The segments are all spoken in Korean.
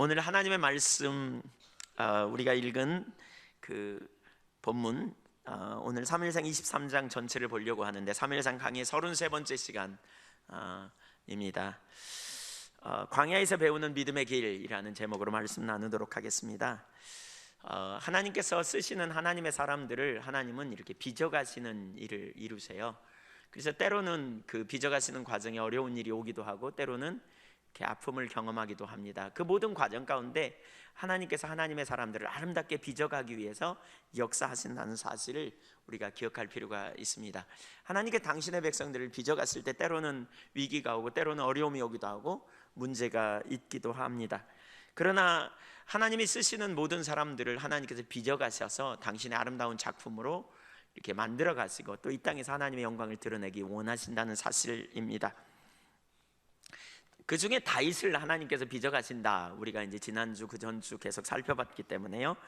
오늘 하나님의 말씀 우리가 읽은 그 본문 오늘 사무엘상 23장 전체를 보려고 하는데 사무엘상 강의 33번째 시간입니다. 광야에서 배우는 믿음의 길이라는 제목으로 말씀 나누도록 하겠습니다. 하나님께서 쓰시는 하나님의 사람들을 하나님은 이렇게 빚어가시는 일을 이루세요. 그래서 때로는 그 빚어가시는 과정에 어려운 일이 오기도 하고 때로는 이렇게 아픔을 경험하기도 합니다. 그 모든 과정 가운데 하나님께서 하나님의 사람들을 아름답게 빚어가기 위해서 역사하신다는 사실을 우리가 기억할 필요가 있습니다. 하나님께 당신의 백성들을 빚어갔을 때 때로는 위기가 오고 때로는 어려움이 오기도 하고 문제가 있기도 합니다. 그러나 하나님이 쓰시는 모든 사람들을 하나님께서 빚어가셔서 당신의 아름다운 작품으로 이렇게 만들어 가시고 또 이 땅에서 하나님의 영광을 드러내기 원하신다는 사실입니다. 그 중에 다윗을 하나님께서 빚어가신다. 우리가 이제 지난주 그 전주 계속 살펴봤기 때문에요.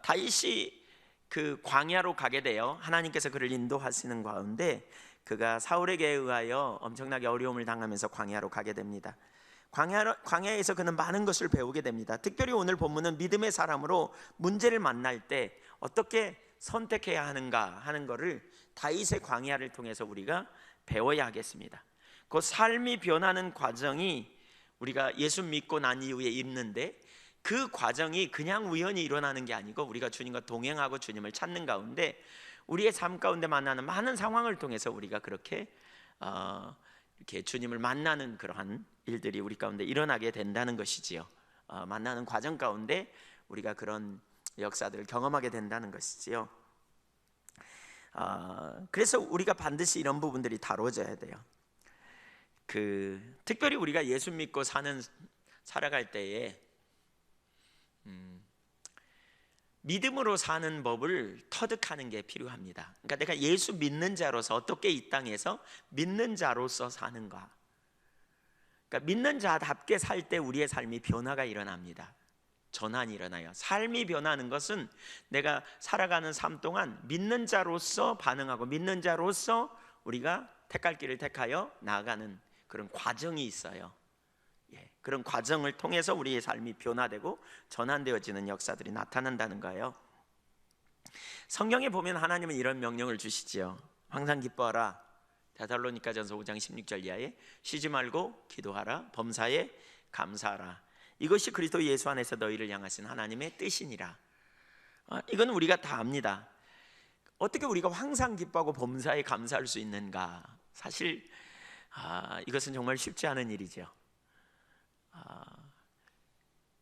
다윗이 그 광야로 가게 돼요. 하나님께서 그를 인도하시는 가운데 그가 사울에게 의하여 엄청나게 어려움을 당하면서 광야로 가게 됩니다. 광야에서 그는 많은 것을 배우게 됩니다. 특별히 오늘 본문은 믿음의 사람으로 문제를 만날 때 어떻게 선택해야 하는가 하는 것을 다윗의 광야를 통해서 우리가 배워야 하겠습니다. 그 삶이 변하는 과정이 우리가 예수 믿고 난 이후에 있는데 그 과정이 그냥 우연히 일어나는 게 아니고 우리가 주님과 동행하고 주님을 찾는 가운데 우리의 삶 가운데 만나는 많은 상황을 통해서 우리가 그렇게 이렇게 주님을 만나는 그러한 일들이 우리 가운데 일어나게 된다는 것이지요. 만나는 과정 가운데 우리가 그런 역사들을 경험하게 된다는 것이지요. 그래서 우리가 반드시 이런 부분들이 다뤄져야 돼요. 특별히 우리가 예수 믿고 살아갈 때에 믿음으로 사는 법을 터득하는 게 필요합니다. 그러니까 내가 예수 믿는 자로서 어떻게 이 땅에서 믿는 자로서 사는가. 그러니까 믿는 자답게 살 때 우리의 삶이 변화가 일어납니다. 전환이 일어나요. 삶이 변하는 것은 내가 살아가는 삶 동안 믿는 자로서 반응하고 믿는 자로서 우리가 택할 길을 택하여 나아가는 그런 과정이 있어요. 그런 과정을 통해서 우리의 삶이 변화되고 전환되어지는 역사들이 나타난다는 거예요. 성경에 보면 하나님은 이런 명령을 주시지요. 항상 기뻐하라. 데살로니가전서 5장 16절 이하에 쉬지 말고 기도하라. 범사에 감사하라. 이것이 그리스도 예수 안에서 너희를 향하신 하나님의 뜻이니라. 이건 우리가 다 압니다. 어떻게 우리가 항상 기뻐하고 범사에 감사할 수 있는가? 사실 이것은 정말 쉽지 않은 일이죠.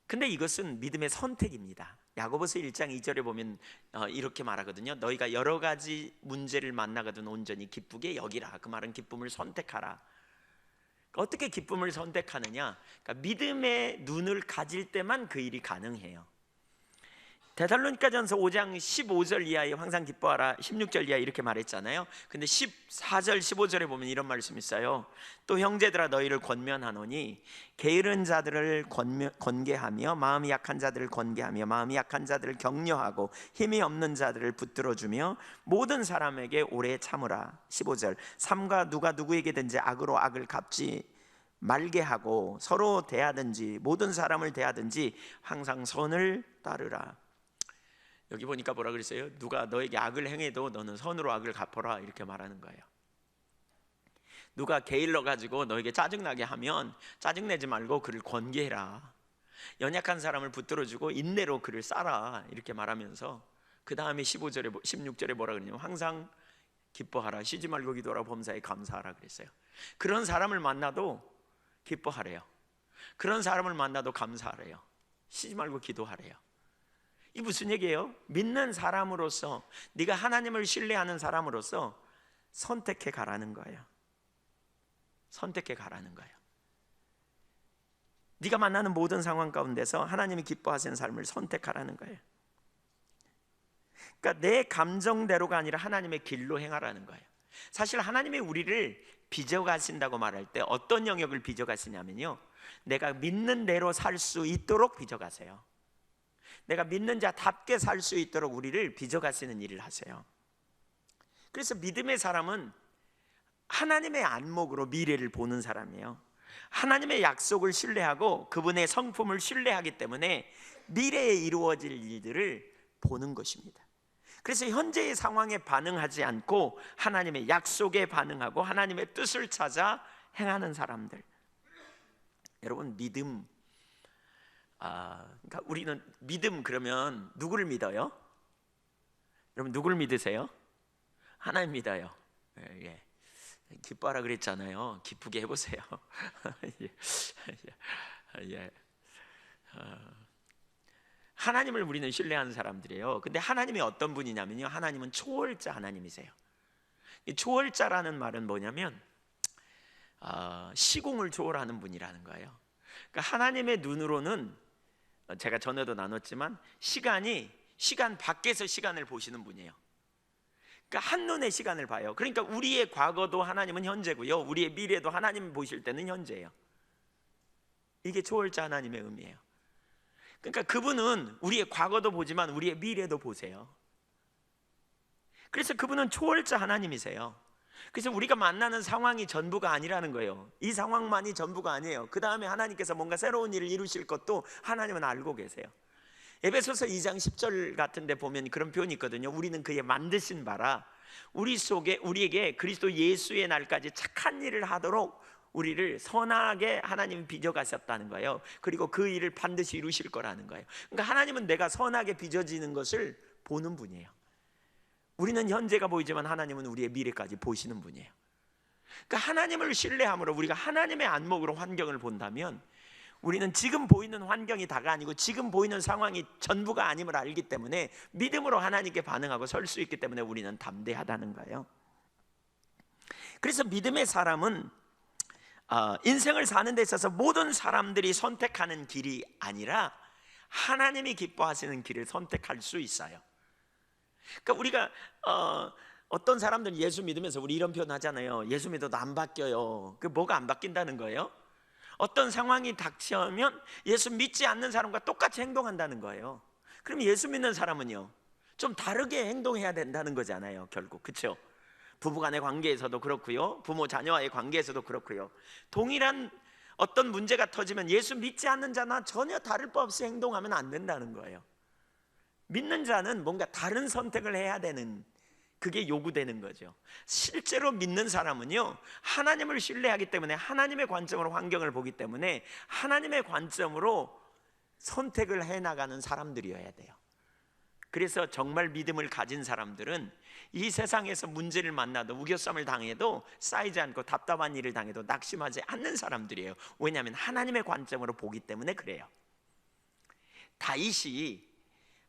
근데 이것은 믿음의 선택입니다. 야고보서 1장 2절에 보면 이렇게 말하거든요. 너희가 여러 가지 문제를 만나거든 온전히 기쁘게 여기라. 그 말은 기쁨을 선택하라. 어떻게 기쁨을 선택하느냐? 그러니까 믿음의 눈을 가질 때만 그 일이 가능해요. 데살로니가전서 5장 15절 이하에 항상 기뻐하라 16절 이하에 이렇게 말했잖아요. 근데 14절 15절에 보면 이런 말씀이 있어요. 또 형제들아 너희를 권면하노니 게으른 자들을 권계하며 마음이 약한 자들을 권계하며 마음이 약한 자들을 격려하고 힘이 없는 자들을 붙들어주며 모든 사람에게 오래 참으라. 15절 삼가 누가 누구에게든지 악으로 악을 갚지 말게 하고 서로 대하든지 모든 사람을 대하든지 항상 선을 따르라. 여기 보니까 뭐라 그랬어요? 누가 너에게 악을 행해도 너는 선으로 악을 갚아라 이렇게 말하는 거예요. 누가 게을러 가지고 너에게 짜증나게 하면 짜증내지 말고 그를 권계해라. 연약한 사람을 붙들어주고 인내로 그를 쌓아라 이렇게 말하면서 그 다음에 15절에 16절에 뭐라 그러냐면 항상 기뻐하라. 쉬지 말고 기도하라. 범사에 감사하라 그랬어요. 그런 사람을 만나도 기뻐하래요. 그런 사람을 만나도 감사하래요. 쉬지 말고 기도하래요. 이 무슨 얘기예요? 믿는 사람으로서 네가 하나님을 신뢰하는 사람으로서 선택해 가라는 거예요. 선택해 가라는 거예요. 네가 만나는 모든 상황 가운데서 하나님이 기뻐하시는 삶을 선택하라는 거예요. 그러니까 내 감정대로가 아니라 하나님의 길로 행하라는 거예요. 사실 하나님이 우리를 빚어가신다고 말할 때 어떤 영역을 빚어가시냐면요, 내가 믿는 대로 살 수 있도록 빚어가세요. 내가 믿는 자답게 살 수 있도록 우리를 빚어가시는 일을 하세요. 그래서 믿음의 사람은 하나님의 안목으로 미래를 보는 사람이에요. 하나님의 약속을 신뢰하고 그분의 성품을 신뢰하기 때문에 미래에 이루어질 일들을 보는 것입니다. 그래서 현재의 상황에 반응하지 않고 하나님의 약속에 반응하고 하나님의 뜻을 찾아 행하는 사람들. 여러분, 믿음, 그러니까 우리는 믿음 그러면 누구를 믿어요? 여러분, 누구를 믿으세요? 하나님 믿어요. 예. 기뻐하라 그랬잖아요. 기쁘게 해보세요. 예. 하나님을 우리는 신뢰하는 사람들이에요. 근데 하나님이 어떤 분이냐면요, 하나님은 초월자 하나님이세요. 이 초월자라는 말은 뭐냐면 시공을 초월하는 분이라는 거예요. 그러니까 하나님의 눈으로는, 제가 전에도 나눴지만, 시간 밖에서 시간을 보시는 분이에요. 그러니까 한눈에 시간을 봐요. 그러니까 우리의 과거도 하나님은 현재고요, 우리의 미래도 하나님 보실 때는 현재예요. 이게 초월자 하나님의 의미예요. 그러니까 그분은 우리의 과거도 보지만 우리의 미래도 보세요. 그래서 그분은 초월자 하나님이세요. 그래서 우리가 만나는 상황이 전부가 아니라는 거예요. 이 상황만이 전부가 아니에요. 그 다음에 하나님께서 뭔가 새로운 일을 이루실 것도 하나님은 알고 계세요. 에베소서 2장 10절 같은 데 보면 그런 표현이 있거든요. 우리는 그의 만드신 바라 우리에게 그리스도 예수의 날까지 착한 일을 하도록 우리를 선하게 하나님이 빚어가셨다는 거예요. 그리고 그 일을 반드시 이루실 거라는 거예요. 그러니까 하나님은 내가 선하게 빚어지는 것을 보는 분이에요. 우리는 현재가 보이지만 하나님은 우리의 미래까지 보시는 분이에요. 그러니까 하나님을 신뢰함으로 우리가 하나님의 안목으로 환경을 본다면, 우리는 지금 보이는 환경이 다가 아니고 지금 보이는 상황이 전부가 아님을 알기 때문에 믿음으로 하나님께 반응하고 설 수 있기 때문에 우리는 담대하다는 거예요. 그래서 믿음의 사람은 인생을 사는 데 있어서 모든 사람들이 선택하는 길이 아니라 하나님이 기뻐하시는 길을 선택할 수 있어요. 그러니까 우리가 어떤 사람들은 예수 믿으면서 우리 이런 표현 하잖아요. 예수 믿어도 안 바뀌어요. 그 뭐가 안 바뀐다는 거예요? 어떤 상황이 닥치면 예수 믿지 않는 사람과 똑같이 행동한다는 거예요. 그럼 예수 믿는 사람은요, 좀 다르게 행동해야 된다는 거잖아요, 결국. 그렇죠? 부부간의 관계에서도 그렇고요, 부모 자녀와의 관계에서도 그렇고요. 동일한 어떤 문제가 터지면 예수 믿지 않는 자나 전혀 다를 바 없이 행동하면 안 된다는 거예요. 믿는 자는 뭔가 다른 선택을 해야 되는, 그게 요구되는 거죠. 실제로 믿는 사람은요, 하나님을 신뢰하기 때문에 하나님의 관점으로 환경을 보기 때문에 하나님의 관점으로 선택을 해나가는 사람들이어야 돼요. 그래서 정말 믿음을 가진 사람들은 이 세상에서 문제를 만나도, 우겨쌈을 당해도 쌓이지 않고, 답답한 일을 당해도 낙심하지 않는 사람들이에요. 왜냐하면 하나님의 관점으로 보기 때문에 그래요. 다윗이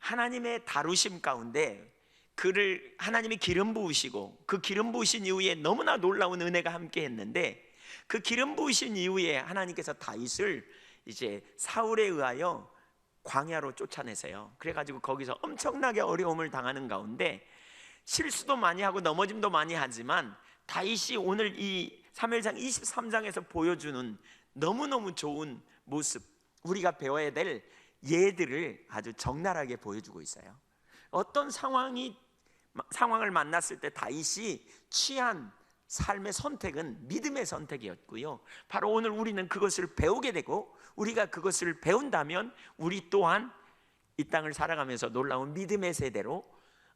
하나님의 다루심 가운데 그를 하나님이 기름 부으시고, 그 기름 부으신 이후에 너무나 놀라운 은혜가 함께 했는데, 그 기름 부으신 이후에 하나님께서 다윗을 이제 사울에 의하여 광야로 쫓아내세요. 그래가지고 거기서 엄청나게 어려움을 당하는 가운데 실수도 많이 하고 넘어짐도 많이 하지만, 다윗이 오늘 이 사무엘상 23장에서 보여주는 너무너무 좋은 모습, 우리가 배워야 될 예들을 아주 적나라하게 보여주고 있어요. 어떤 상황을 만났을 때 다윗이 취한 삶의 선택은 믿음의 선택이었고요, 바로 오늘 우리는 그것을 배우게 되고, 우리가 그것을 배운다면 우리 또한 이 땅을 살아가면서 놀라운 믿음의 세대로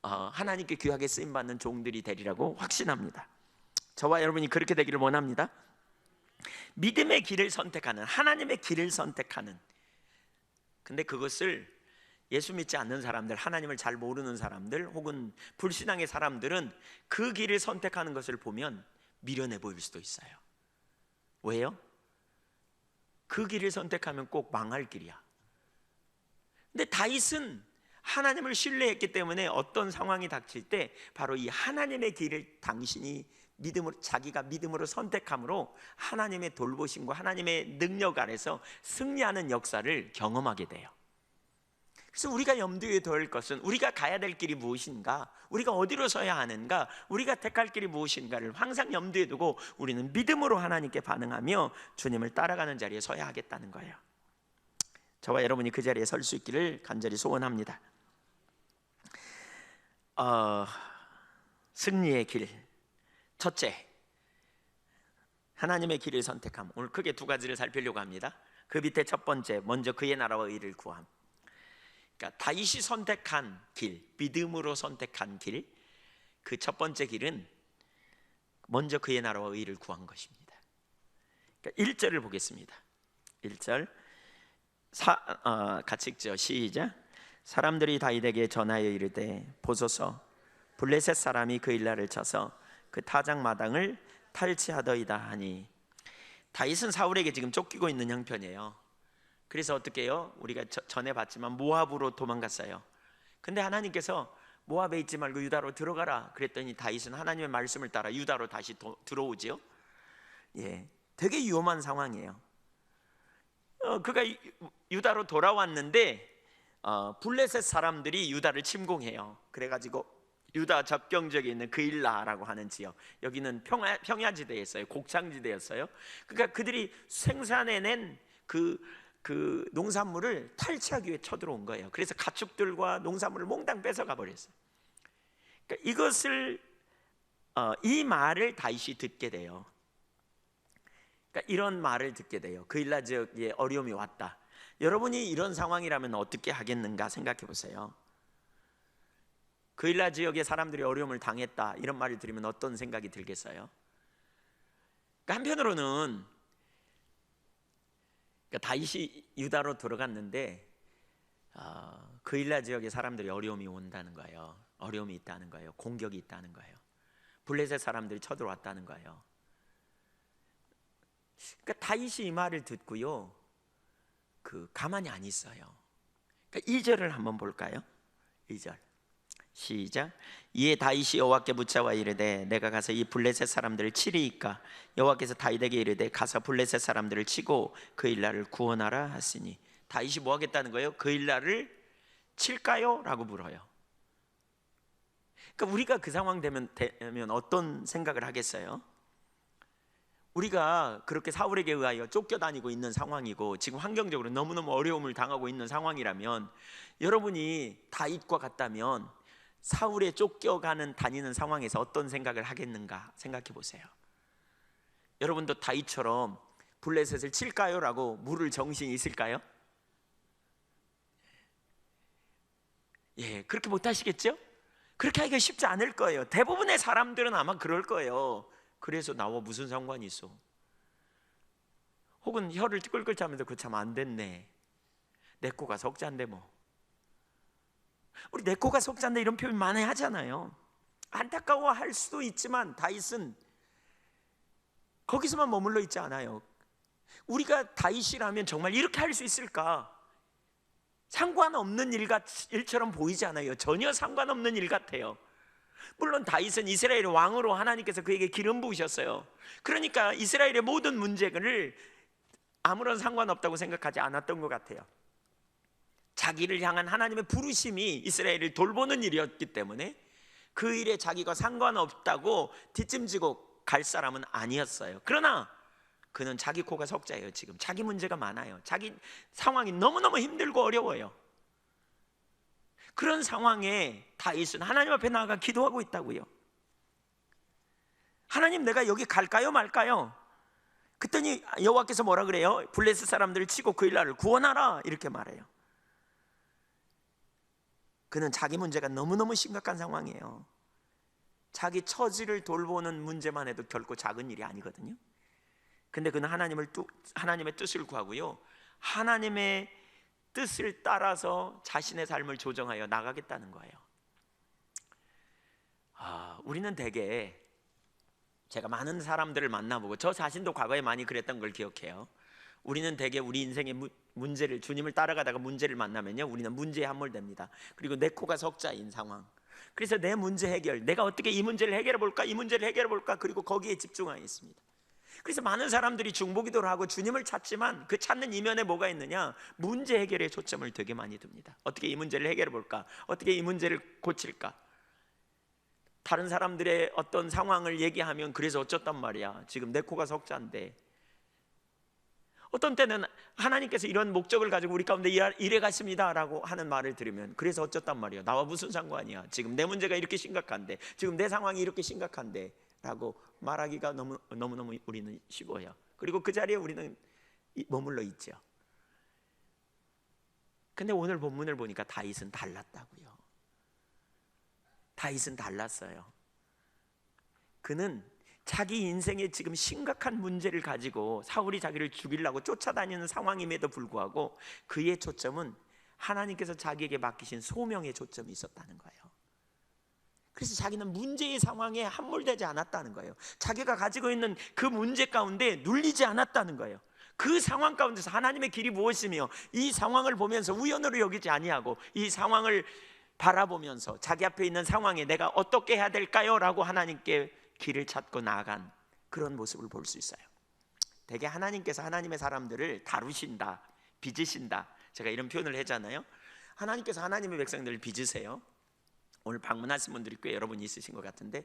하나님께 귀하게 쓰임받는 종들이 되리라고 확신합니다. 저와 여러분이 그렇게 되기를 원합니다. 믿음의 길을 선택하는, 하나님의 길을 선택하는, 근데 그것을 예수 믿지 않는 사람들, 하나님을 잘 모르는 사람들, 혹은 불신앙의 사람들은 그 길을 선택하는 것을 보면 미련해 보일 수도 있어요. 왜요? 그 길을 선택하면 꼭 망할 길이야. 근데 다윗은 하나님을 신뢰했기 때문에 어떤 상황이 닥칠 때 바로 이 하나님의 길을 자기가 믿음으로 선택함으로 하나님의 돌보심과 하나님의 능력 아래서 승리하는 역사를 경험하게 돼요. 그래서 우리가 염두에 둬야 할 것은, 우리가 가야 될 길이 무엇인가, 우리가 어디로 서야 하는가, 우리가 택할 길이 무엇인가를 항상 염두에 두고 우리는 믿음으로 하나님께 반응하며 주님을 따라가는 자리에 서야 하겠다는 거예요. 저와 여러분이 그 자리에 설 수 있기를 간절히 소원합니다. 승리의 길, 첫째, 하나님의 길을 선택함. 오늘 크게 두 가지를 살피려고 합니다. 그 밑에 첫 번째, 먼저 그의 나라와 의를 구함. 그러니까 다윗이 선택한 길, 믿음으로 선택한 길, 그 첫 번째 길은 먼저 그의 나라와 의를 구한 것입니다. 그러니까 1절을 보겠습니다. 1절 같이 읽죠. 시작. 사람들이 다윗에게 전하여 이르되 보소서 블레셋 사람이 그 일날을 쳐서 그 타작 마당을 탈취하더이다 하니, 다윗은 사울에게 지금 쫓기고 있는 형편이에요. 그래서 어떻게 해요? 우리가 전에 봤지만 모압으로 도망갔어요. 근데 하나님께서 모압에 있지 말고 유다로 들어가라 그랬더니 다윗은 하나님의 말씀을 따라 유다로 다시 들어오지요. 예, 되게 위험한 상황이에요. 그가 유다로 돌아왔는데 블레셋 사람들이 유다를 침공해요. 그래가지고 유다 접경 지역에 있는 그일라라고 하는 지역, 여기는 평야지대였어요. 곡창지대였어요. 그러니까 그들이 생산해낸 그 농산물을 탈취하기 위해 쳐들어온 거예요. 그래서 가축들과 농산물을 몽땅 뺏어가 버렸어요. 그러니까 이것을 이 말을 다윗이 듣게 돼요. 그러니까 이런 말을 듣게 돼요. 그일라 지역에 어려움이 왔다. 여러분이 이런 상황이라면 어떻게 하겠는가 생각해 보세요. 그일라 지역의 사람들이 어려움을 당했다, 이런 말을 들으면 어떤 생각이 들겠어요? 그러니까 한편으로는 다윗이 유다로 들어갔는데 그일라 지역의 사람들이 어려움이 온다는 거예요. 어려움이 있다는 거예요. 공격이 있다는 거예요. 블레셋 사람들이 쳐들어왔다는 거예요. 그러니까 다윗이 이 말을 듣고요, 가만히 안 있어요. 그러니까 2절을 한번 볼까요? 2절 시작. 이에 다윗이 여호와께 묻자와 이르되 내가 가서 이 블레셋 사람들을 치리이까? 여호와께서 다윗에게 이르되 가서 블레셋 사람들을 치고 그일라를 구원하라 하시니. 다윗이 뭐 하겠다는 거예요? 그일라를 칠까요? 라고 물어요. 그러니까 우리가 그 상황 되면 어떤 생각을 하겠어요? 우리가 그렇게 사울에게 의하여 쫓겨다니고 있는 상황이고 지금 환경적으로 너무너무 어려움을 당하고 있는 상황이라면, 여러분이 다윗과 같다면 사울에 쫓겨가는 다니는 상황에서 어떤 생각을 하겠는가 생각해 보세요. 여러분도 다윗처럼 블레셋을 칠까요? 라고 물을 정신이 있을까요? 예, 그렇게 못 하시겠죠? 그렇게 하기가 쉽지 않을 거예요. 대부분의 사람들은 아마 그럴 거예요. 그래서 나와 무슨 상관이 있어? 혹은 혀를 끌끌 차면서 그 참 안 됐네, 내 코가 석잔데 뭐. 우리 내 코가 석잔데 이런 표현 많이 하잖아요. 안타까워할 수도 있지만 다윗은 거기서만 머물러 있지 않아요. 우리가 다윗이라면 정말 이렇게 할 수 있을까? 상관없는 일처럼 보이지 않아요. 전혀 상관없는 일 같아요. 물론 다윗은 이스라엘의 왕으로 하나님께서 그에게 기름 부으셨어요. 그러니까 이스라엘의 모든 문제를 아무런 상관없다고 생각하지 않았던 것 같아요. 자기를 향한 하나님의 부르심이 이스라엘을 돌보는 일이었기 때문에 그 일에 자기가 상관없다고 뒷짐지고 갈 사람은 아니었어요. 그러나 그는 자기 코가 석자예요. 지금 자기 문제가 많아요. 자기 상황이 너무너무 힘들고 어려워요. 그런 상황에 다윗은 하나님 앞에 나아가 기도하고 있다고요. 하나님, 내가 여기 갈까요 말까요? 그랬더니 여호와께서 뭐라 그래요? 블레셋 사람들을 치고 그일라를 구원하라, 이렇게 말해요. 그는 자기 문제가 너무너무 심각한 상황이에요. 자기 처지를 돌보는 문제만 해도 결코 작은 일이 아니거든요. 근데 그는 하나님의 뜻을 구하고요, 하나님의 뜻을 따라서 자신의 삶을 조정하여 나가겠다는 거예요. 우리는 대개, 제가 많은 사람들을 만나보고 저 자신도 과거에 많이 그랬던 걸 기억해요. 우리는 대개 우리 인생의 문제를, 주님을 따라가다가 문제를 만나면요, 우리는 문제에 함몰됩니다. 그리고 내 코가 석자인 상황, 그래서 내 문제 해결, 내가 어떻게 이 문제를 해결해 볼까, 이 문제를 해결해 볼까, 그리고 거기에 집중하여 있습니다. 그래서 많은 사람들이 중보기도를 하고 주님을 찾지만 그 찾는 이면에 뭐가 있느냐? 문제 해결에 초점을 되게 많이 둡니다. 어떻게 이 문제를 해결해 볼까? 어떻게 이 문제를 고칠까? 다른 사람들의 어떤 상황을 얘기하면 그래서 어쩌단 말이야, 지금 내 코가 석자인데. 어떤 때는 하나님께서 이런 목적을 가지고 우리 가운데 일해 갔습니다 라고 하는 말을 들으면 그래서 어쩌단 말이야, 나와 무슨 상관이야, 지금 내 문제가 이렇게 심각한데, 지금 내 상황이 이렇게 심각한데 라고 말하기가 너무너무 우리는 쉬워요. 그리고 그 자리에 우리는 머물러 있죠. 근데 오늘 본문을 보니까 다윗은 달랐다고요. 다윗은 달랐어요. 그는 자기 인생에 지금 심각한 문제를 가지고 사울이 자기를 죽이려고 쫓아다니는 상황임에도 불구하고 그의 초점은 하나님께서 자기에게 맡기신 소명에 초점이 있었다는 거예요. 그래서 자기는 문제의 상황에 함몰되지 않았다는 거예요. 자기가 가지고 있는 그 문제 가운데 눌리지 않았다는 거예요. 그 상황 가운데서 하나님의 길이 무엇이며 이 상황을 보면서 우연으로 여기지 아니하고 이 상황을 바라보면서 자기 앞에 있는 상황에 내가 어떻게 해야 될까요? 라고 하나님께 길을 찾고 나아간 그런 모습을 볼 수 있어요. 대개 하나님께서 하나님의 사람들을 다루신다, 빚으신다, 제가 이런 표현을 하잖아요. 하나님께서 하나님의 백성들을 빚으세요. 오늘 방문하신 분들이 꽤 여러분 있으신 것 같은데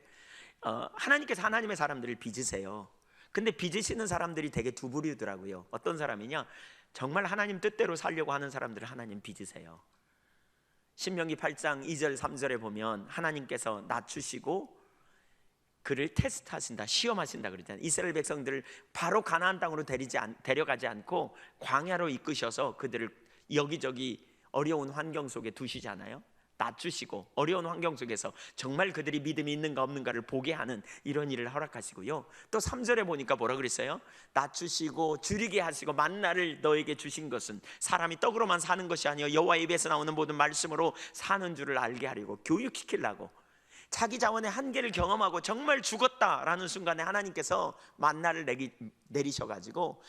하나님께서 하나님의 사람들을 빚으세요. 근데 빚으시는 사람들이 되게 두 부류더라고요. 어떤 사람이냐, 정말 하나님 뜻대로 살려고 하는 사람들을 하나님 빚으세요. 신명기 8장 2절 3절에 보면 하나님께서 낮추시고 그를 테스트하신다, 시험하신다 그러잖아요. 이스라엘 백성들을 바로 가나안 땅으로 데려가지 않고 광야로 이끄셔서 그들을 여기저기 어려운 환경 속에 두시잖아요. 낮추시고 어려운 환경 속에서 정말 그들이 믿음이 있는가 없는가를 보게 하는 이런 일을 허락하시고요. 또 3절에 보니까 뭐라 그랬어요? 낮추시고 줄이게 하시고 만나를 너에게 주신 것은 사람이 떡으로만 사는 것이 아니요 여호와의 입에서 나오는 모든 말씀으로 사는 줄을 알게 하려고, 교육시키려고, 자기 자원의 한계를 경험하고 정말 죽었다라는 순간에 하나님께서 만나를 내리셔가지고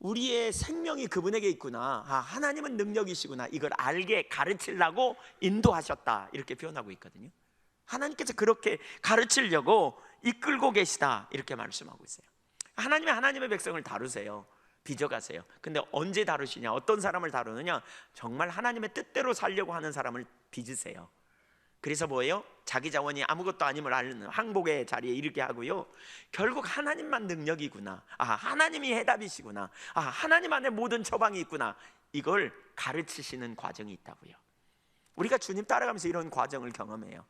우리의 생명이 그분에게 있구나, 하나님은 능력이시구나, 이걸 알게 가르치려고 인도하셨다, 이렇게 표현하고 있거든요. 하나님께서 그렇게 가르치려고 이끌고 계시다, 이렇게 말씀하고 있어요. 하나님의 백성을 다루세요. 빚어가세요. 근데 언제 다루시냐, 어떤 사람을 다루느냐, 정말 하나님의 뜻대로 살려고 하는 사람을 빚으세요. 그래서 뭐예요? 자기 자원이 아무것도 아님을 아는 항복의 자리에 이르게 하고요, 결국 하나님만 능력이구나, 하나님이 해답이시구나, 하나님 안에 모든 처방이 있구나, 이걸 가르치시는 과정이 있다고요. 우리가 주님 따라가면서 이런 과정을 경험해요.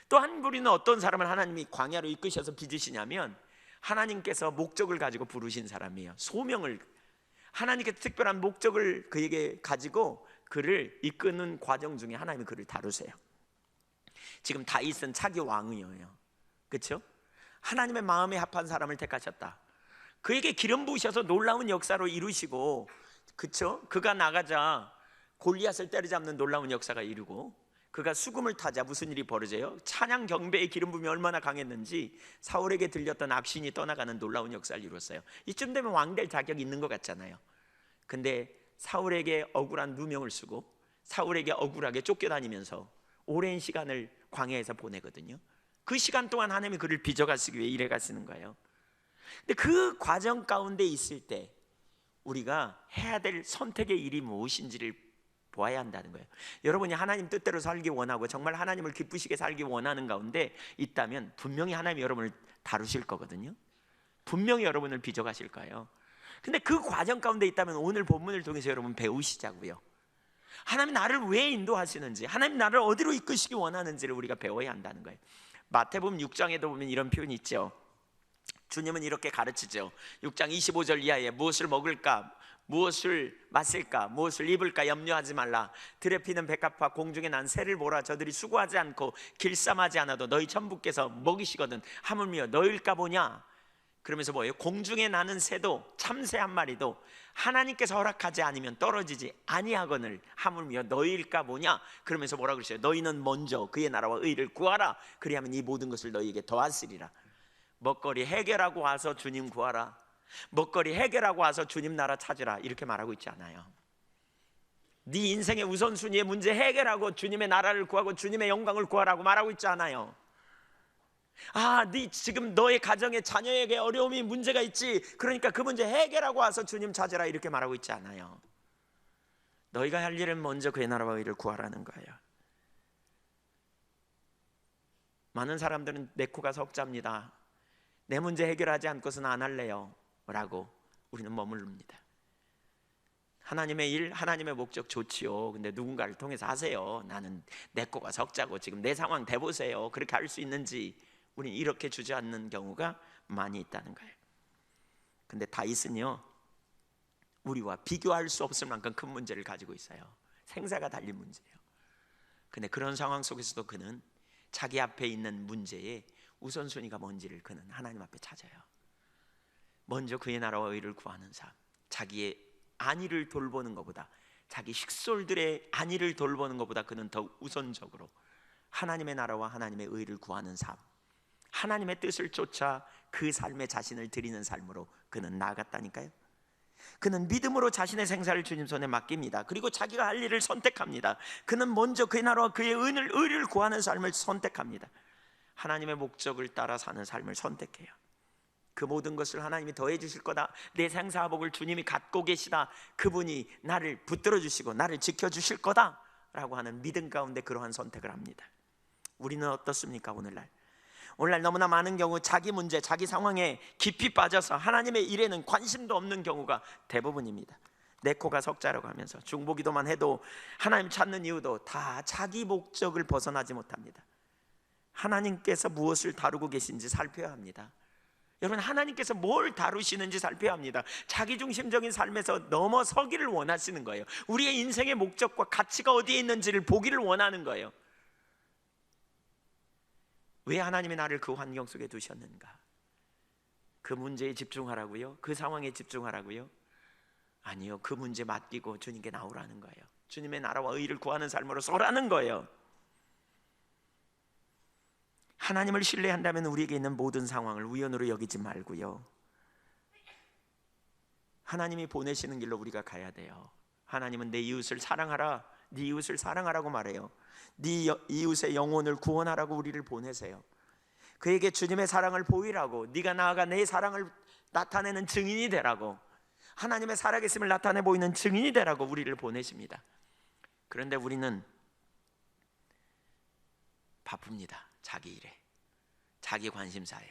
또 한 부류는 어떤 사람을 하나님이 광야로 이끄셔서 빚으시냐면 하나님께서 목적을 가지고 부르신 사람이에요. 소명을, 하나님께서 특별한 목적을 그에게 가지고 그를 이끄는 과정 중에 하나님이 그를 다루세요. 지금 다윗은 차기 왕이에요. 그렇죠? 하나님의 마음에 합한 사람을 택하셨다. 그에게 기름 부으셔서 놀라운 역사로 이루시고, 그렇죠? 그가 나가자 골리앗을 때려잡는 놀라운 역사가 이루고, 그가 수금을 타자 무슨 일이 벌어져요? 찬양 경배의 기름 부음이 얼마나 강했는지 사울에게 들렸던 악신이 떠나가는 놀라운 역사를 이뤘어요. 이쯤 되면 왕 될 자격이 있는 것 같잖아요. 근데 사울에게 억울한 누명을 쓰고 사울에게 억울하게 쫓겨다니면서 오랜 시간을 광야에서 보내거든요. 그 시간 동안 하나님이 그를 빚어가시기 위해 일해 가시는 거예요. 근데 그 과정 가운데 있을 때 우리가 해야 될 선택의 일이 무엇인지를 보아야 한다는 거예요. 여러분이 하나님 뜻대로 살기 원하고 정말 하나님을 기쁘시게 살기 원하는 가운데 있다면 분명히 하나님이 여러분을 다루실 거거든요. 분명히 여러분을 빚어가실 거예요. 근데 그 과정 가운데 있다면 오늘 본문을 통해서 여러분 배우시자고요. 하나님 나를 왜 인도하시는지, 하나님 나를 어디로 이끄시기 원하는지를 우리가 배워야 한다는 거예요. 마태복음 6장에도 보면 이런 표현이 있죠. 주님은 이렇게 가르치죠. 6장 25절 이하에 무엇을 먹을까, 무엇을 마실까, 무엇을 입을까 염려하지 말라. 들에 피는 백합화 공중에 난 새를 보라. 저들이 수고하지 않고 길쌈하지 않아도 너희 천부께서 먹이시거든 하물며 너희일까 보냐. 그러면서 뭐예요? 공중에 나는 새도 참새 한 마리도 하나님께서 허락하지 않으면 떨어지지 아니하거늘 하물며 너희일까 보냐. 그러면서 뭐라 그러세요? 너희는 먼저 그의 나라와 의를 구하라. 그리하면 이 모든 것을 너희에게 더하시리라. 먹거리 해결하고 와서 주님 구하라, 먹거리 해결하고 와서 주님 나라 찾으라, 이렇게 말하고 있지 않아요. 네 인생의 우선순위의 문제 해결하고 주님의 나라를 구하고 주님의 영광을 구하라고 말하고 있지 않아요. 네 지금 너의 가정에 자녀에게 어려움이 문제가 있지, 그러니까 그 문제 해결하고 와서 주님 찾으라, 이렇게 말하고 있지 않아요. 너희가 할 일은 먼저 그의 나라와 의를 구하라는 거예요. 많은 사람들은 내 코가 석자입니다, 내 문제 해결하지 않고서는 안 할래요 라고 우리는 머무릅니다. 하나님의 일, 하나님의 목적 좋지요. 근데 누군가를 통해서 하세요. 나는 내 코가 석자고 지금 내 상황 대보세요. 그렇게 할 수 있는지 우리는 이렇게 주지 않는 경우가 많이 있다는 거예요. 근데 다윗은요, 우리와 비교할 수 없을 만큼 큰 문제를 가지고 있어요. 생사가 달린 문제예요. 근데 그런 상황 속에서도 그는 자기 앞에 있는 문제의 우선순위가 뭔지를 그는 하나님 앞에 찾아요. 먼저 그의 나라와 의를 구하는 삶, 자기의 안위를 돌보는 것보다, 자기 식솔들의 안위를 돌보는 것보다 그는 더 우선적으로 하나님의 나라와 하나님의 의를 구하는 삶, 하나님의 뜻을 쫓아 그 삶에 자신을 드리는 삶으로 그는 나아갔다니까요. 그는 믿음으로 자신의 생사를 주님 손에 맡깁니다. 그리고 자기가 할 일을 선택합니다. 그는 먼저 그의 나라와 그의 의를 구하는 삶을 선택합니다. 하나님의 목적을 따라 사는 삶을 선택해요. 그 모든 것을 하나님이 더해 주실 거다, 내 생사복을 주님이 갖고 계시다, 그분이 나를 붙들어 주시고 나를 지켜 주실 거다 라고 하는 믿음 가운데 그러한 선택을 합니다. 우리는 어떻습니까? 오늘날 너무나 많은 경우 자기 문제, 자기 상황에 깊이 빠져서 하나님의 일에는 관심도 없는 경우가 대부분입니다. 내 코가 석자라고 하면서 중보기도만 해도 하나님 찾는 이유도 다 자기 목적을 벗어나지 못합니다. 하나님께서 무엇을 다루고 계신지 살펴야 합니다. 여러분, 하나님께서 뭘 다루시는지 살펴야 합니다. 자기중심적인 삶에서 넘어서기를 원하시는 거예요. 우리의 인생의 목적과 가치가 어디에 있는지를 보기를 원하는 거예요. 왜 하나님이 나를 그 환경 속에 두셨는가? 그 문제에 집중하라고요? 그 상황에 집중하라고요? 아니요, 그 문제 맡기고 주님께 나오라는 거예요. 주님의 나라와 의를 구하는 삶으로 서라는 거예요. 하나님을 신뢰한다면 우리에게 있는 모든 상황을 우연으로 여기지 말고요, 하나님이 보내시는 길로 우리가 가야 돼요. 하나님은 내 이웃을 사랑하라, 네 이웃을 사랑하라고 말해요. 네 이웃의 영혼을 구원하라고 우리를 보내세요. 그에게 주님의 사랑을 보이라고, 네가 나아가 내 사랑을 나타내는 증인이 되라고, 하나님의 살아계심을 나타내 보이는 증인이 되라고 우리를 보내십니다. 그런데 우리는 바쁩니다. 자기 일에, 자기 관심사에.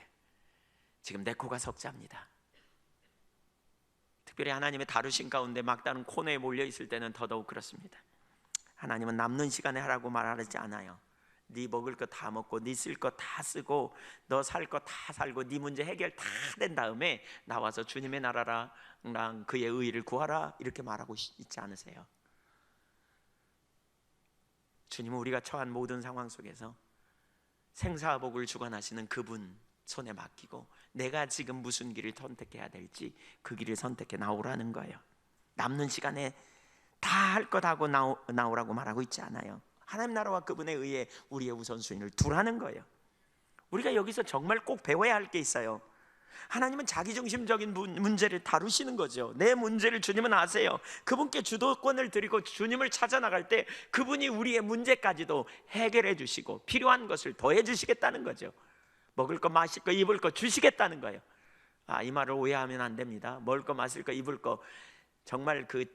지금 내 코가 석자입니다. 특별히 하나님의 다루신 가운데 막다른 코너에 몰려 있을 때는 더더욱 그렇습니다. 하나님은 남는 시간에 하라고 말하지 않아요. 네 먹을 거 다 먹고, 네 쓸 거 다 쓰고, 너 살 거 다 살고, 네 문제 해결 다 된 다음에 나와서 주님의 나라랑 그의 의의를 구하라 이렇게 말하고 있지 않으세요? 주님은 우리가 처한 모든 상황 속에서 생사복을 주관하시는 그분 손에 맡기고, 내가 지금 무슨 길을 선택해야 될지 그 길을 선택해 나오라는 거예요. 남는 시간에 다 할 것 하고 나오라고 말하고 있지 않아요. 하나님 나라와 그분에 의해 우리의 우선순위를 두라는 거예요. 우리가 여기서 정말 꼭 배워야 할 게 있어요. 하나님은 자기중심적인 문제를 다루시는 거죠. 내 문제를 주님은 아세요. 그분께 주도권을 드리고 주님을 찾아 나갈 때 그분이 우리의 문제까지도 해결해 주시고 필요한 것을 더해 주시겠다는 거죠. 먹을 거, 마실 거, 입을 거 주시겠다는 거예요. 이 말을 오해하면 안 됩니다. 먹을 거, 마실 거, 입을 거, 정말 그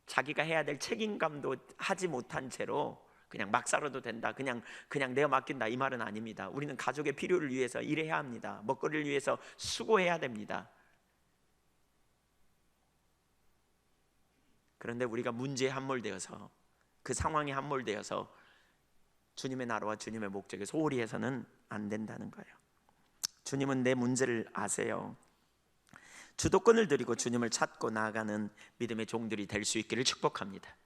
자기가 해야 될 책임감도 하지 못한 채로 그냥 막 살아도 된다, 그냥 내가 맡긴다, 이 말은 아닙니다. 우리는 가족의 필요를 위해서 일해야 합니다. 먹거리를 위해서 수고해야 됩니다. 그런데 우리가 문제에 함몰되어서, 그 상황에 함몰되어서 주님의 나라와 주님의 목적에 소홀히 해서는 안 된다는 거예요. 주님은 내 문제를 아세요. 주도권을 드리고 주님을 찾고 나아가는 믿음의 종들이 될 수 있기를 축복합니다.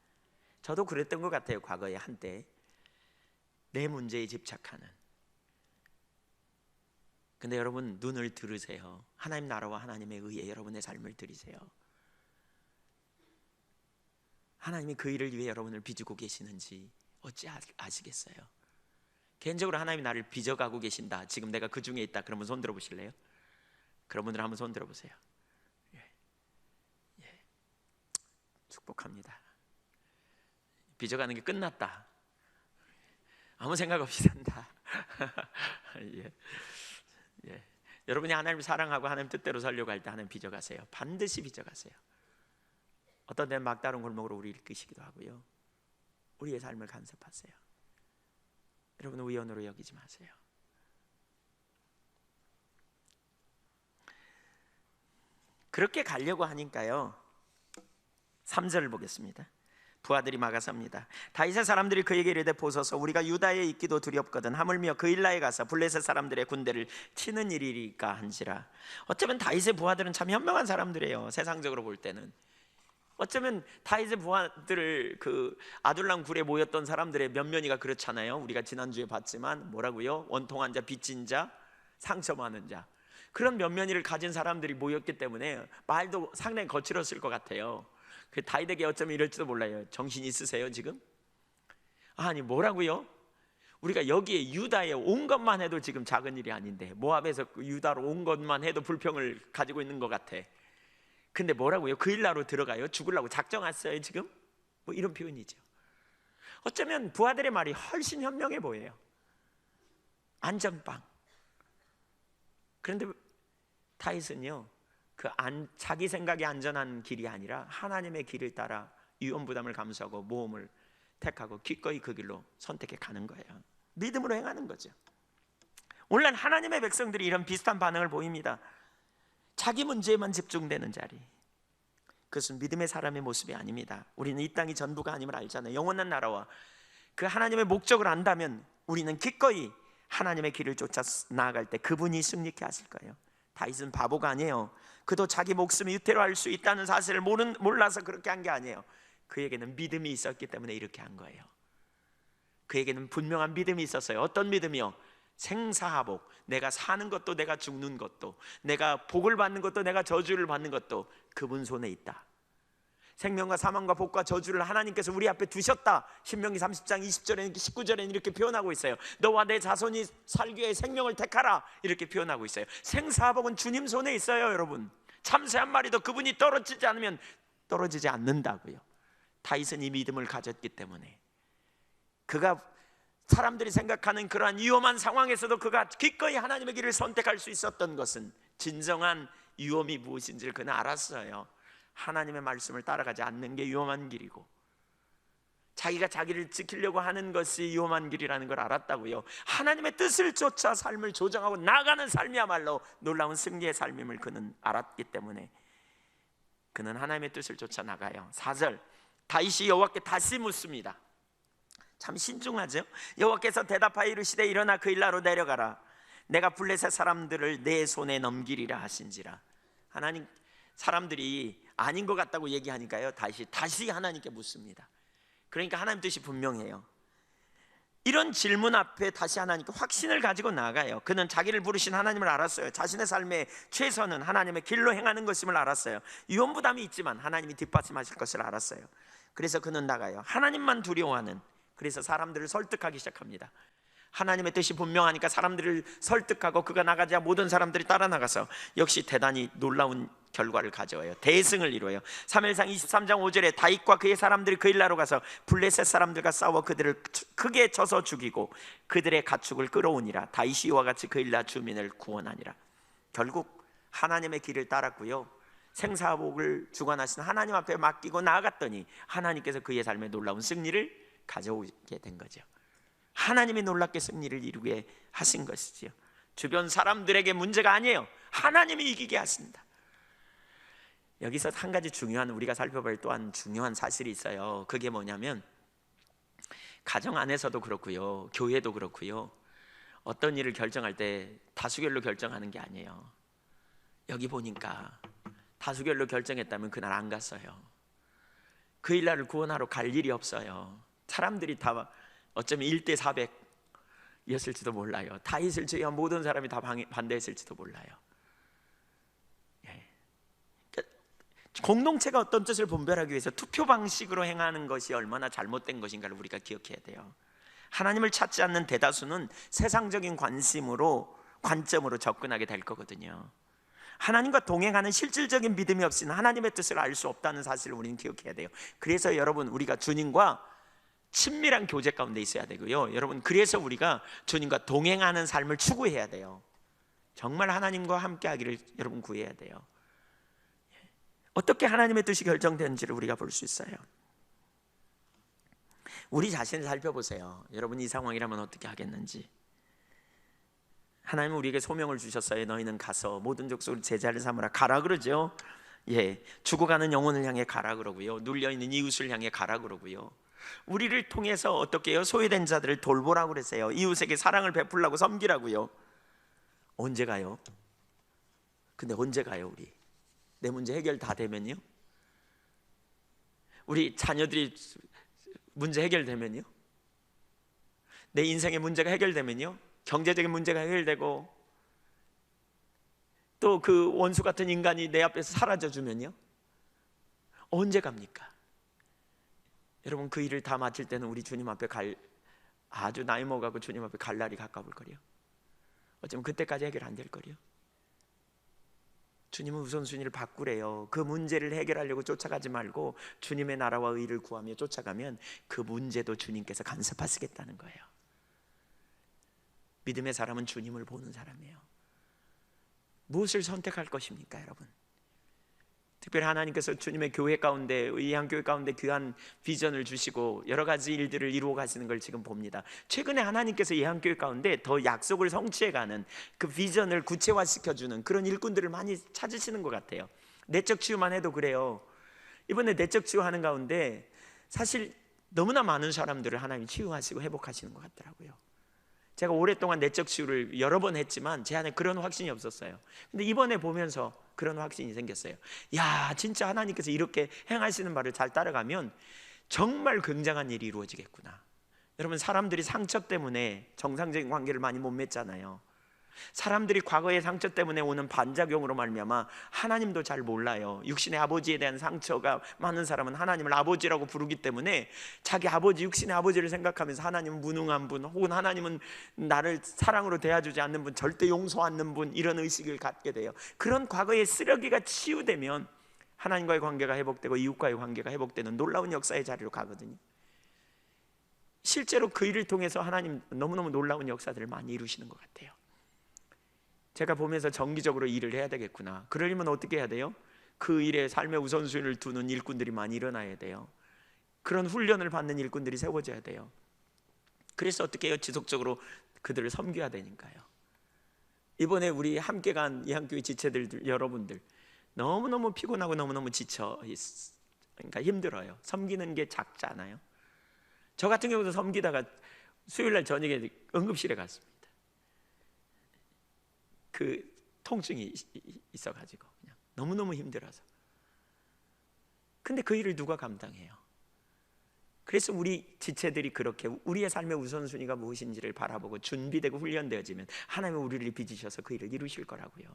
저도 그랬던 것 같아요. 과거에 한때 내 문제에 집착하는. 근데 여러분, 눈을 들으세요. 하나님 나라와 하나님의 의에 여러분의 삶을 드리세요. 하나님이 그 일을 위해 여러분을 빚고 계시는지 어찌 아시겠어요? 개인적으로 하나님이 나를 빚어가고 계신다, 지금 내가 그 중에 있다, 그러면 손 들어보실래요? 그런 분들 한번 손 들어보세요. 예. 축복합니다. 빚어가는 게 끝났다, 아무 생각 없이 산다. 예. 여러분이 하나님을 사랑하고 하나님 뜻대로 살려고 할 때 하나님 빚어가세요. 반드시 빚어가세요. 어떤 데는 막다른 골목으로 우리를 이끄시기도 하고요, 우리의 삶을 간섭하세요. 여러분은 우연으로 여기지 마세요. 그렇게 가려고 하니까요, 3절을 보겠습니다. 부하들이 막아섭니다. 다윗의 사람들이 그에게 이르되 보소서 우리가 유다에 있기도 두렵거든 하물며 그일라에 가서 블레셋 사람들의 군대를 치는 일이리까 한지라. 어쩌면 다윗의 부하들은 참 현명한 사람들이에요. 세상적으로 볼 때는 어쩌면 다윗의 부하들을 그 아둘람 굴에 모였던 사람들의 면면이가 그렇잖아요. 우리가 지난주에 봤지만 뭐라고요? 원통한 자, 빚진 자, 상처 많은 자, 그런 면면이를 가진 사람들이 모였기 때문에 말도 상당히 거칠었을 것 같아요. 그 다윗에게 어쩌면 이럴지도 몰라요. 정신 있으세요 지금? 아니 뭐라고요? 우리가 여기에 유다에 온 것만 해도 지금 작은 일이 아닌데 모압에서 유다로 온 것만 해도 불평을 가지고 있는 것 같아. 근데 뭐라고요? 그 일나로 들어가요? 죽으려고 작정 왔어요 지금? 뭐 이런 표현이죠. 어쩌면 부하들의 말이 훨씬 현명해 보여요. 안전빵. 그런데 다윗은요 자기 생각이 안전한 길이 아니라 하나님의 길을 따라 위험부담을 감수하고 모험을 택하고 기꺼이 그 길로 선택해 가는 거예요. 믿음으로 행하는 거죠. 오늘날 하나님의 백성들이 이런 비슷한 반응을 보입니다. 자기 문제에만 집중되는 자리. 그것은 믿음의 사람의 모습이 아닙니다. 우리는 이 땅이 전부가 아님을 알잖아요. 영원한 나라와 그 하나님의 목적을 안다면 우리는 기꺼이 하나님의 길을 쫓아 나아갈 때 그분이 승리케 하실 거예요. 다윗은 바보가 아니에요. 그도 자기 목숨이 유태로할 수 있다는 사실을 몰라서 그렇게 한 게 아니에요. 그에게는 믿음이 있었기 때문에 이렇게 한 거예요. 그에게는 분명한 믿음이 있었어요. 어떤 믿음이요? 생사하복. 내가 사는 것도 내가 죽는 것도, 내가 복을 받는 것도 내가 저주를 받는 것도 그분 손에 있다. 생명과 사망과 복과 저주를 하나님께서 우리 앞에 두셨다. 신명기 30장 20절에는 19절에는 이렇게 표현하고 있어요. 너와 내 자손이 살기 위해 생명을 택하라 이렇게 표현하고 있어요. 생사복은 주님 손에 있어요. 여러분, 참새 한 마리도 그분이 떨어지지 않으면 떨어지지 않는다고요. 다윗은 이 믿음을 가졌기 때문에 그가 사람들이 생각하는 그러한 위험한 상황에서도 그가 기꺼이 하나님의 길을 선택할 수 있었던 것은 진정한 위험이 무엇인지를 그는 알았어요. 하나님의 말씀을 따라가지 않는 게 위험한 길이고 자기가 자기를 지키려고 하는 것이 위험한 길이라는 걸 알았다고요. 하나님의 뜻을 쫓아 삶을 조정하고 나아가는 삶이야말로 놀라운 승리의 삶임을 그는 알았기 때문에 그는 하나님의 뜻을 쫓아 나가요. 4절, 다윗이 여호와께 다시 묻습니다. 참 신중하죠. 여호와께서 대답하여 이르시되 일어나 그 일나로 내려가라. 내가 블레셋 사람들을 내 손에 넘기리라 하신지라. 하나님, 사람들이 아닌 것 같다고 얘기하니까요 다시 하나님께 묻습니다. 그러니까 하나님 뜻이 분명해요. 이런 질문 앞에 다시 하나님께 확신을 가지고 나아가요. 그는 자기를 부르신 하나님을 알았어요. 자신의 삶의 최선은 하나님의 길로 행하는 것임을 알았어요. 위험부담이 있지만 하나님이 뒷받침하실 것을 알았어요. 그래서 그는 나가요. 하나님만 두려워하는, 그래서 사람들을 설득하기 시작합니다. 하나님의 뜻이 분명하니까 사람들을 설득하고 그가 나가자 모든 사람들이 따라 나가서 역시 대단히 놀라운 결과를 가져와요. 대승을 이루어요. 사무엘상 23장 5절에 다윗과 그의 사람들이 그 일나로 가서 블레셋 사람들과 싸워 그들을 크게 쳐서 죽이고 그들의 가축을 끌어오니라. 다윗이 이와 같이 그 일나 주민을 구원하니라. 결국 하나님의 길을 따랐고요, 생사복을 주관하신 하나님 앞에 맡기고 나아갔더니 하나님께서 그의 삶에 놀라운 승리를 가져오게 된 거죠. 하나님이 놀랍게 승리를 이루게 하신 것이지요. 주변 사람들에게 문제가 아니에요. 하나님이 이기게 하신다. 여기서 한 가지 중요한, 우리가 살펴볼 또한 중요한 사실이 있어요. 그게 뭐냐면 가정 안에서도 그렇고요, 교회도 그렇고요, 어떤 일을 결정할 때 다수결로 결정하는 게 아니에요. 여기 보니까 다수결로 결정했다면 그날 안 갔어요. 그 일날을 구원하러 갈 일이 없어요. 사람들이 다 어쩌면 1대 400이었을지도 몰라요. 다윗을 제외한 모든 사람이 다 반대했을지도 몰라요. 공동체가 어떤 뜻을 분별하기 위해서 투표 방식으로 행하는 것이 얼마나 잘못된 것인가를 우리가 기억해야 돼요. 하나님을 찾지 않는 대다수는 세상적인 관점으로 접근하게 될 거거든요. 하나님과 동행하는 실질적인 믿음이 없이는 하나님의 뜻을 알 수 없다는 사실을 우리는 기억해야 돼요. 그래서 여러분, 우리가 주님과 친밀한 교제 가운데 있어야 되고요, 여러분, 그래서 우리가 주님과 동행하는 삶을 추구해야 돼요. 정말 하나님과 함께 하기를 여러분 구해야 돼요. 어떻게 하나님의 뜻이 결정되는지를 우리가 볼 수 있어요. 우리 자신을 살펴보세요. 여러분, 이 상황이라면 어떻게 하겠는지. 하나님은 우리에게 소명을 주셨어요. 너희는 가서 모든 족속을 제자를 삼으라. 가라 그러죠. 죽어가는 영혼을 향해 가라 그러고요, 눌려있는 이웃을 향해 가라 그러고요, 우리를 통해서 어떻게 해요? 소외된 자들을 돌보라고 그랬어요. 이웃에게 사랑을 베풀라고, 섬기라고요. 언제 가요? 근데 언제 가요? 우리 내 문제 해결 다 되면요? 우리 자녀들이 문제 해결되면요? 내 인생의 문제가 해결되면요? 경제적인 문제가 해결되고 또 그 원수 같은 인간이 내 앞에서 사라져주면요? 언제 갑니까? 여러분, 그 일을 다 마칠 때는 우리 주님 앞에 아주 나이 먹어가고 주님 앞에 갈 날이 가까울 거요. 어쩌면 그때까지 해결 안 될 거요. 주님은 우선순위를 바꾸래요. 그 문제를 해결하려고 쫓아가지 말고 주님의 나라와 의를 구하며 쫓아가면 그 문제도 주님께서 간섭하시겠다는 거예요. 믿음의 사람은 주님을 보는 사람이에요. 무엇을 선택할 것입니까, 여러분? 특별히 하나님께서 주님의 교회 가운데, 의향교회 가운데 귀한 비전을 주시고 여러 가지 일들을 이루어 가시는 걸 지금 봅니다. 최근에 하나님께서 의향교회 가운데 더 약속을 성취해가는 그 비전을 구체화시켜주는 그런 일꾼들을 많이 찾으시는 것 같아요. 내적 치유만 해도 그래요. 이번에 내적 치유하는 가운데 사실 너무나 많은 사람들을 하나님이 치유하시고 회복하시는 것 같더라고요. 제가 오랫동안 내적 치유를 여러 번 했지만 제 안에 그런 확신이 없었어요. 근데 이번에 보면서 그런 확신이 생겼어요. 야, 진짜 하나님께서 이렇게 행하시는 바를 잘 따라가면 정말 굉장한 일이 이루어지겠구나. 여러분, 사람들이 상처 때문에 정상적인 관계를 많이 못 맺잖아요. 사람들이 과거의 상처 때문에 오는 반작용으로 말미암아 하나님도 잘 몰라요. 육신의 아버지에 대한 상처가 많은 사람은 하나님을 아버지라고 부르기 때문에 자기 아버지, 육신의 아버지를 생각하면서 하나님은 무능한 분, 혹은 하나님은 나를 사랑으로 대해주지 않는 분, 절대 용서 않는 분, 이런 의식을 갖게 돼요. 그런 과거의 쓰레기가 치유되면 하나님과의 관계가 회복되고 이웃과의 관계가 회복되는 놀라운 역사의 자리로 가거든요. 실제로 그 일을 통해서 하나님 너무너무 놀라운 역사들을 많이 이루시는 것 같아요. 제가 보면서 정기적으로 일을 해야 되겠구나. 그러려면 어떻게 해야 돼요? 그 일에 삶의 우선순위를 두는 일꾼들이 많이 일어나야 돼요. 그런 훈련을 받는 일꾼들이 세워져야 돼요. 그래서 어떻게 해요? 지속적으로 그들을 섬겨야 되니까요. 이번에 우리 함께 간 이한교회 지체들 여러분들 너무너무 피곤하고 너무너무 지쳐, 그러니까 힘들어요. 섬기는 게 작잖아요. 저 같은 경우도 섬기다가 수요일날 저녁에 응급실에 갔습니다. 그 통증이 있어가지고 그냥 너무너무 힘들어서. 근데 그 일을 누가 감당해요? 그래서 우리 지체들이 그렇게 우리의 삶의 우선순위가 무엇인지를 바라보고 준비되고 훈련되어지면 하나님은 우리를 빚으셔서 그 일을 이루실 거라고요.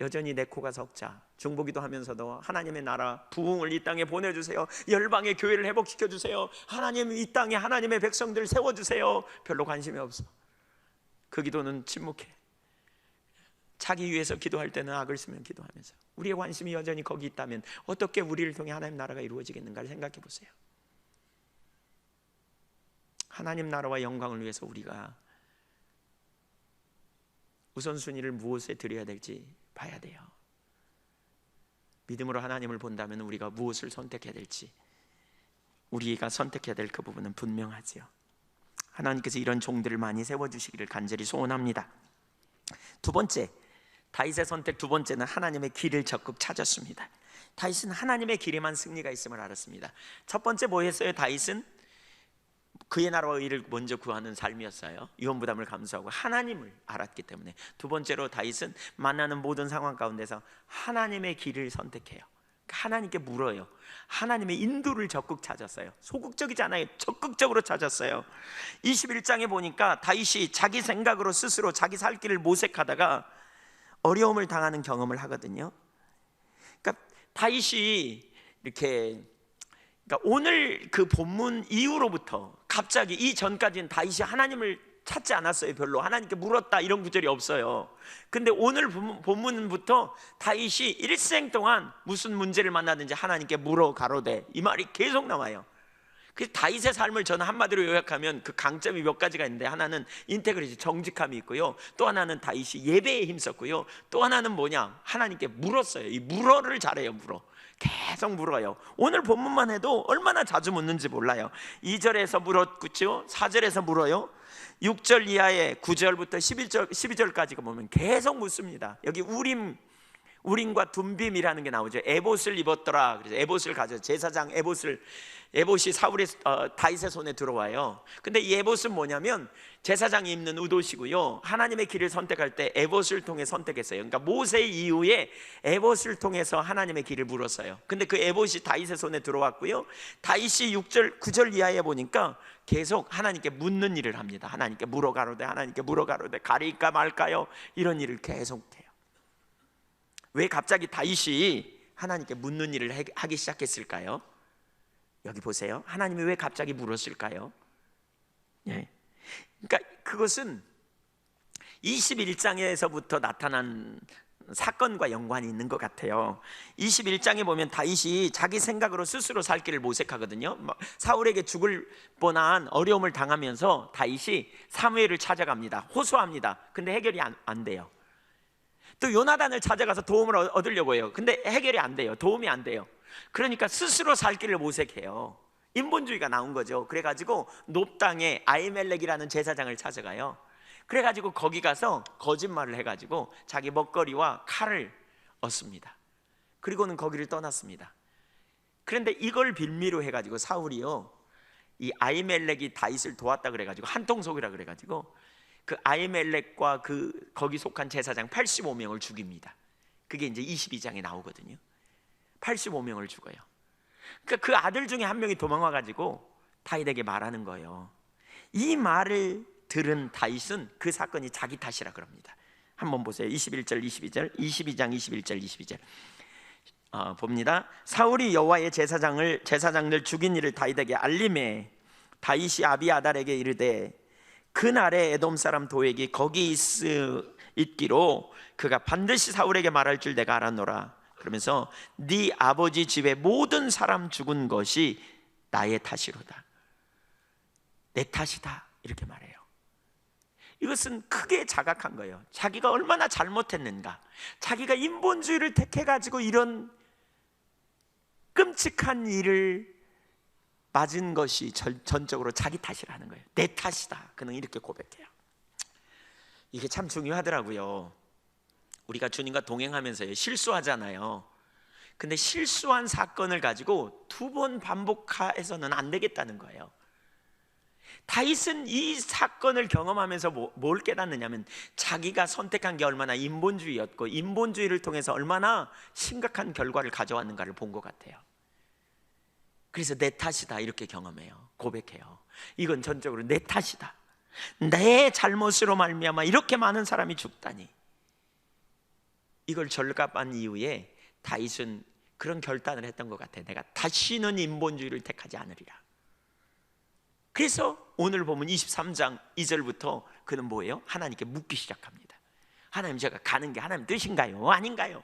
여전히 내 코가 석자, 중보기도 하면서도 하나님의 나라 부흥을 이 땅에 보내주세요, 열방의 교회를 회복시켜주세요, 하나님 이 땅에 하나님의 백성들을 세워주세요, 별로 관심이 없어. 그 기도는 침묵해. 자기 위해서 기도할 때는 악을 쓰면 기도하면서. 우리의 관심이 여전히 거기 있다면 어떻게 우리를 통해 하나님 나라가 이루어지겠는가를 생각해 보세요. 하나님 나라와 영광을 위해서 우리가 우선순위를 무엇에 드려야 될지 봐야 돼요. 믿음으로 하나님을 본다면 우리가 무엇을 선택해야 될지, 우리가 선택해야 될 그 부분은 분명하지요. 하나님께서 이런 종들을 많이 세워주시기를 간절히 소원합니다. 두 번째, 다윗의 선택 두 번째는 하나님의 길을 적극 찾았습니다. 다윗은 하나님의 길에만 승리가 있음을 알았습니다. 첫 번째 뭐 했어요? 다윗은 그의 나라와 의를 먼저 구하는 삶이었어요. 유언부담을 감수하고 하나님을 알았기 때문에. 두 번째로 다윗은 만나는 모든 상황 가운데서 하나님의 길을 선택해요. 하나님께 물어요. 하나님의 인도를 적극 찾았어요. 소극적이지 않아요. 적극적으로 찾았어요. 21장에 보니까 다윗이 자기 생각으로 스스로 자기 살 길을 모색하다가 어려움을 당하는 경험을 하거든요. 그러니까 다윗이 이렇게, 그러니까 오늘 그 본문 이후로부터 갑자기 이 전까지는 다윗이 하나님을 찾지 않았어요. 별로 하나님께 물었다 이런 구절이 없어요. 근데 오늘 본문부터 다윗이 일생 동안 무슨 문제를 만나든지 하나님께 물어 가로되, 이 말이 계속 나와요. 그래서 다윗의 삶을 저는 한마디로 요약하면 그 강점이 몇 가지가 있는데, 하나는 인테그리티, 정직함이 있고요, 또 하나는 다윗이 예배에 힘썼고요, 또 하나는 뭐냐, 하나님께 물었어요. 이 물어를 잘해요. 계속 물어요. 오늘 본문만 해도 얼마나 자주 묻는지 몰라요. 2절에서 물었고요, 4절에서 물어요, 6절 이하의 9절부터 12절까지가 보면 계속 묻습니다. 여기 우림과 둠빔이라는 게 나오죠. 에봇을 입었더라. 그래서 에봇을 가져, 제사장 에봇이 다윗의 손에 들어와요. 근데 이 에봇은 뭐냐면 제사장이 입는 의도시고요, 하나님의 길을 선택할 때 에봇을 통해 선택했어요. 그러니까 모세 이후에 에봇을 통해서 하나님의 길을 물었어요. 근데 그 에봇이 다윗의 손에 들어왔고요, 다윗이 6절 9절 이하에 보니까 계속 하나님께 묻는 일을 합니다. 하나님께 물어가로되, 하나님께 물어가로되 가릴까 말까요? 이런 일을 계속해요. 왜 갑자기 다윗이 하나님께 묻는 일을 하기 시작했을까요? 여기 보세요. 하나님이 왜 갑자기 물었을까요? 예. 그러니까 그것은 21장에서부터 나타난 사건과 연관이 있는 것 같아요. 21장에 보면 다윗이 자기 생각으로 스스로 살 길을 모색하거든요. 사울에게 죽을 뻔한 어려움을 당하면서 다윗이 사무엘을 찾아갑니다. 호소합니다. 근데 해결이 안 돼요. 또 요나단을 찾아가서 도움을 얻으려고 해요. 근데 해결이 안 돼요. 도움이 안 돼요. 그러니까 스스로 살 길을 모색해요. 인본주의가 나온 거죠. 그래가지고 놉당에 아히멜렉이라는 제사장을 찾아가요. 그래가지고 거기 가서 거짓말을 해가지고 자기 먹거리와 칼을 얻습니다. 그리고는 거기를 떠났습니다. 그런데 이걸 빌미로 해가지고 사울이요, 이 아히멜렉이 다윗을 도왔다 그래가지고 한통속이라 그래가지고 그 아히멜렉과 거기 속한 제사장 85명을 죽입니다. 그게 이제 22장에 나오거든요. 85명을 죽어요. 그러니까 그 아들 중에 한 명이 도망와가지고 다윗에게 말하는 거예요. 이 말을 들은 다윗은 그 사건이 자기 탓이라 그럽니다. 한번 보세요. 21절 22절 22장 21절 22절 봅니다. 사울이 여호와의 제사장들 죽인 일을 다윗에게 알림해 다윗이 아비아달에게 이르되 그날에 에돔 사람 도액이 거기 있기로 그가 반드시 사울에게 말할 줄 내가 알았노라. 그러면서 네 아버지 집에 모든 사람 죽은 것이 나의 탓이로다. 내 탓이다. 이렇게 말해요. 이것은 크게 자각한 거예요. 자기가 얼마나 잘못했는가, 자기가 인본주의를 택해가지고 이런 끔찍한 일을 맞은 것이 전적으로 자기 탓이라는 거예요. 내 탓이다. 그는 이렇게 고백해요. 이게 참 중요하더라고요. 우리가 주님과 동행하면서 실수하잖아요. 근데 실수한 사건을 가지고 두 번 반복해서는 안 되겠다는 거예요. 다윗은 이 사건을 경험하면서 뭘 깨닫느냐면 자기가 선택한 게 얼마나 인본주의였고 인본주의를 통해서 얼마나 심각한 결과를 가져왔는가를 본 것 같아요. 그래서 내 탓이다 이렇게 경험해요. 고백해요. 이건 전적으로 내 탓이다. 내 잘못으로 말미암아 이렇게 많은 사람이 죽다니. 이걸 절갑한 이후에 다윗은 그런 결단을 했던 것 같아요. 내가 다시는 인본주의를 택하지 않으리라. 그래서 오늘 보면 23장 2절부터 그는 뭐예요? 하나님께 묻기 시작합니다. 하나님, 제가 가는 게 하나님 뜻인가요? 아닌가요?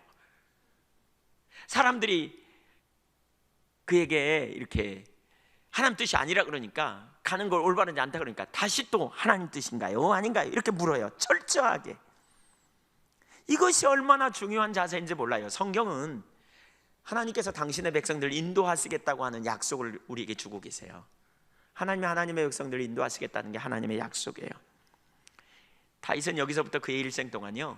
사람들이 그에게 이렇게 하나님 뜻이 아니라 그러니까, 가는 걸 올바르지 않다 그러니까 다시 또 하나님 뜻인가요? 아닌가요? 이렇게 물어요. 철저하게. 이것이 얼마나 중요한 자세인지 몰라요. 성경은 하나님께서 당신의 백성들을 인도하시겠다고 하는 약속을 우리에게 주고 계세요. 하나님이 하나님의 백성들을 인도하시겠다는 게 하나님의 약속이에요. 다윗은 여기서부터 그의 일생 동안요,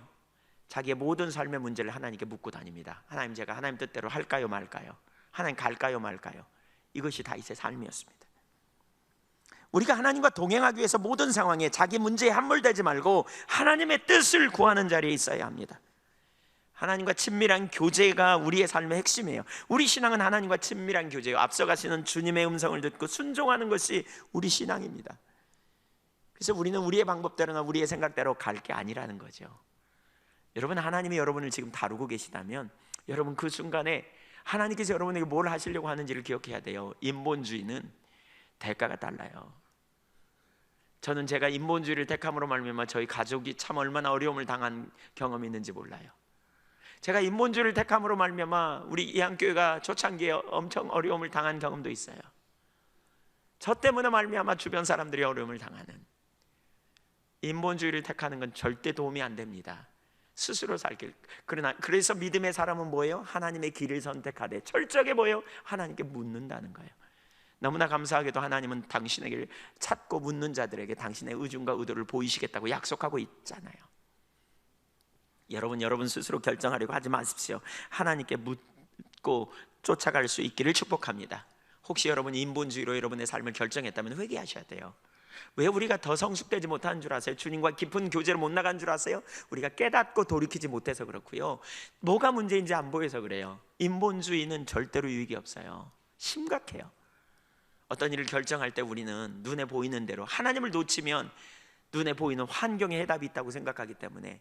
자기의 모든 삶의 문제를 하나님께 묻고 다닙니다. 하나님, 제가 하나님 뜻대로 할까요 말까요? 하나님 갈까요 말까요? 이것이 다윗의 삶이었습니다. 우리가 하나님과 동행하기 위해서 모든 상황에 자기 문제에 함몰되지 말고 하나님의 뜻을 구하는 자리에 있어야 합니다. 하나님과 친밀한 교제가 우리의 삶의 핵심이에요. 우리 신앙은 하나님과 친밀한 교제예요. 앞서가시는 주님의 음성을 듣고 순종하는 것이 우리 신앙입니다. 그래서 우리는 우리의 방법대로나 우리의 생각대로 갈 게 아니라는 거죠. 여러분, 하나님이 여러분을 지금 다루고 계시다면 여러분 그 순간에 하나님께서 여러분에게 뭘 하시려고 하는지를 기억해야 돼요. 인본주의는 대가가 달라요. 저는 제가 인본주의를 택함으로 말미암아 저희 가족이 참 얼마나 어려움을 당한 경험이 있는지 몰라요. 제가 인본주의를 택함으로 말미암아 우리 이한교회가 초창기에 엄청 어려움을 당한 경험도 있어요. 저 때문에 말미암아 주변 사람들이 어려움을 당하는. 인본주의를 택하는 건 절대 도움이 안 됩니다. 스스로 살 길. 그래서 믿음의 사람은 뭐예요? 하나님의 길을 선택하되 철저하게 뭐예요? 하나님께 묻는다는 거예요. 너무나 감사하게도 하나님은 당신에게 찾고 묻는 자들에게 당신의 의중과 의도를 보이시겠다고 약속하고 있잖아요. 여러분 스스로 결정하려고 하지 마십시오. 하나님께 묻고 쫓아갈 수 있기를 축복합니다. 혹시 여러분이 인본주의로 여러분의 삶을 결정했다면 회개하셔야 돼요. 왜 우리가 더 성숙되지 못한 줄 아세요? 주님과 깊은 교제를 못 나간 줄 아세요? 우리가 깨닫고 돌이키지 못해서 그렇고요. 뭐가 문제인지 안 보여서 그래요. 인본주의는 절대로 유익이 없어요. 심각해요. 어떤 일을 결정할 때 우리는 눈에 보이는 대로, 하나님을 놓치면 눈에 보이는 환경에 해답이 있다고 생각하기 때문에,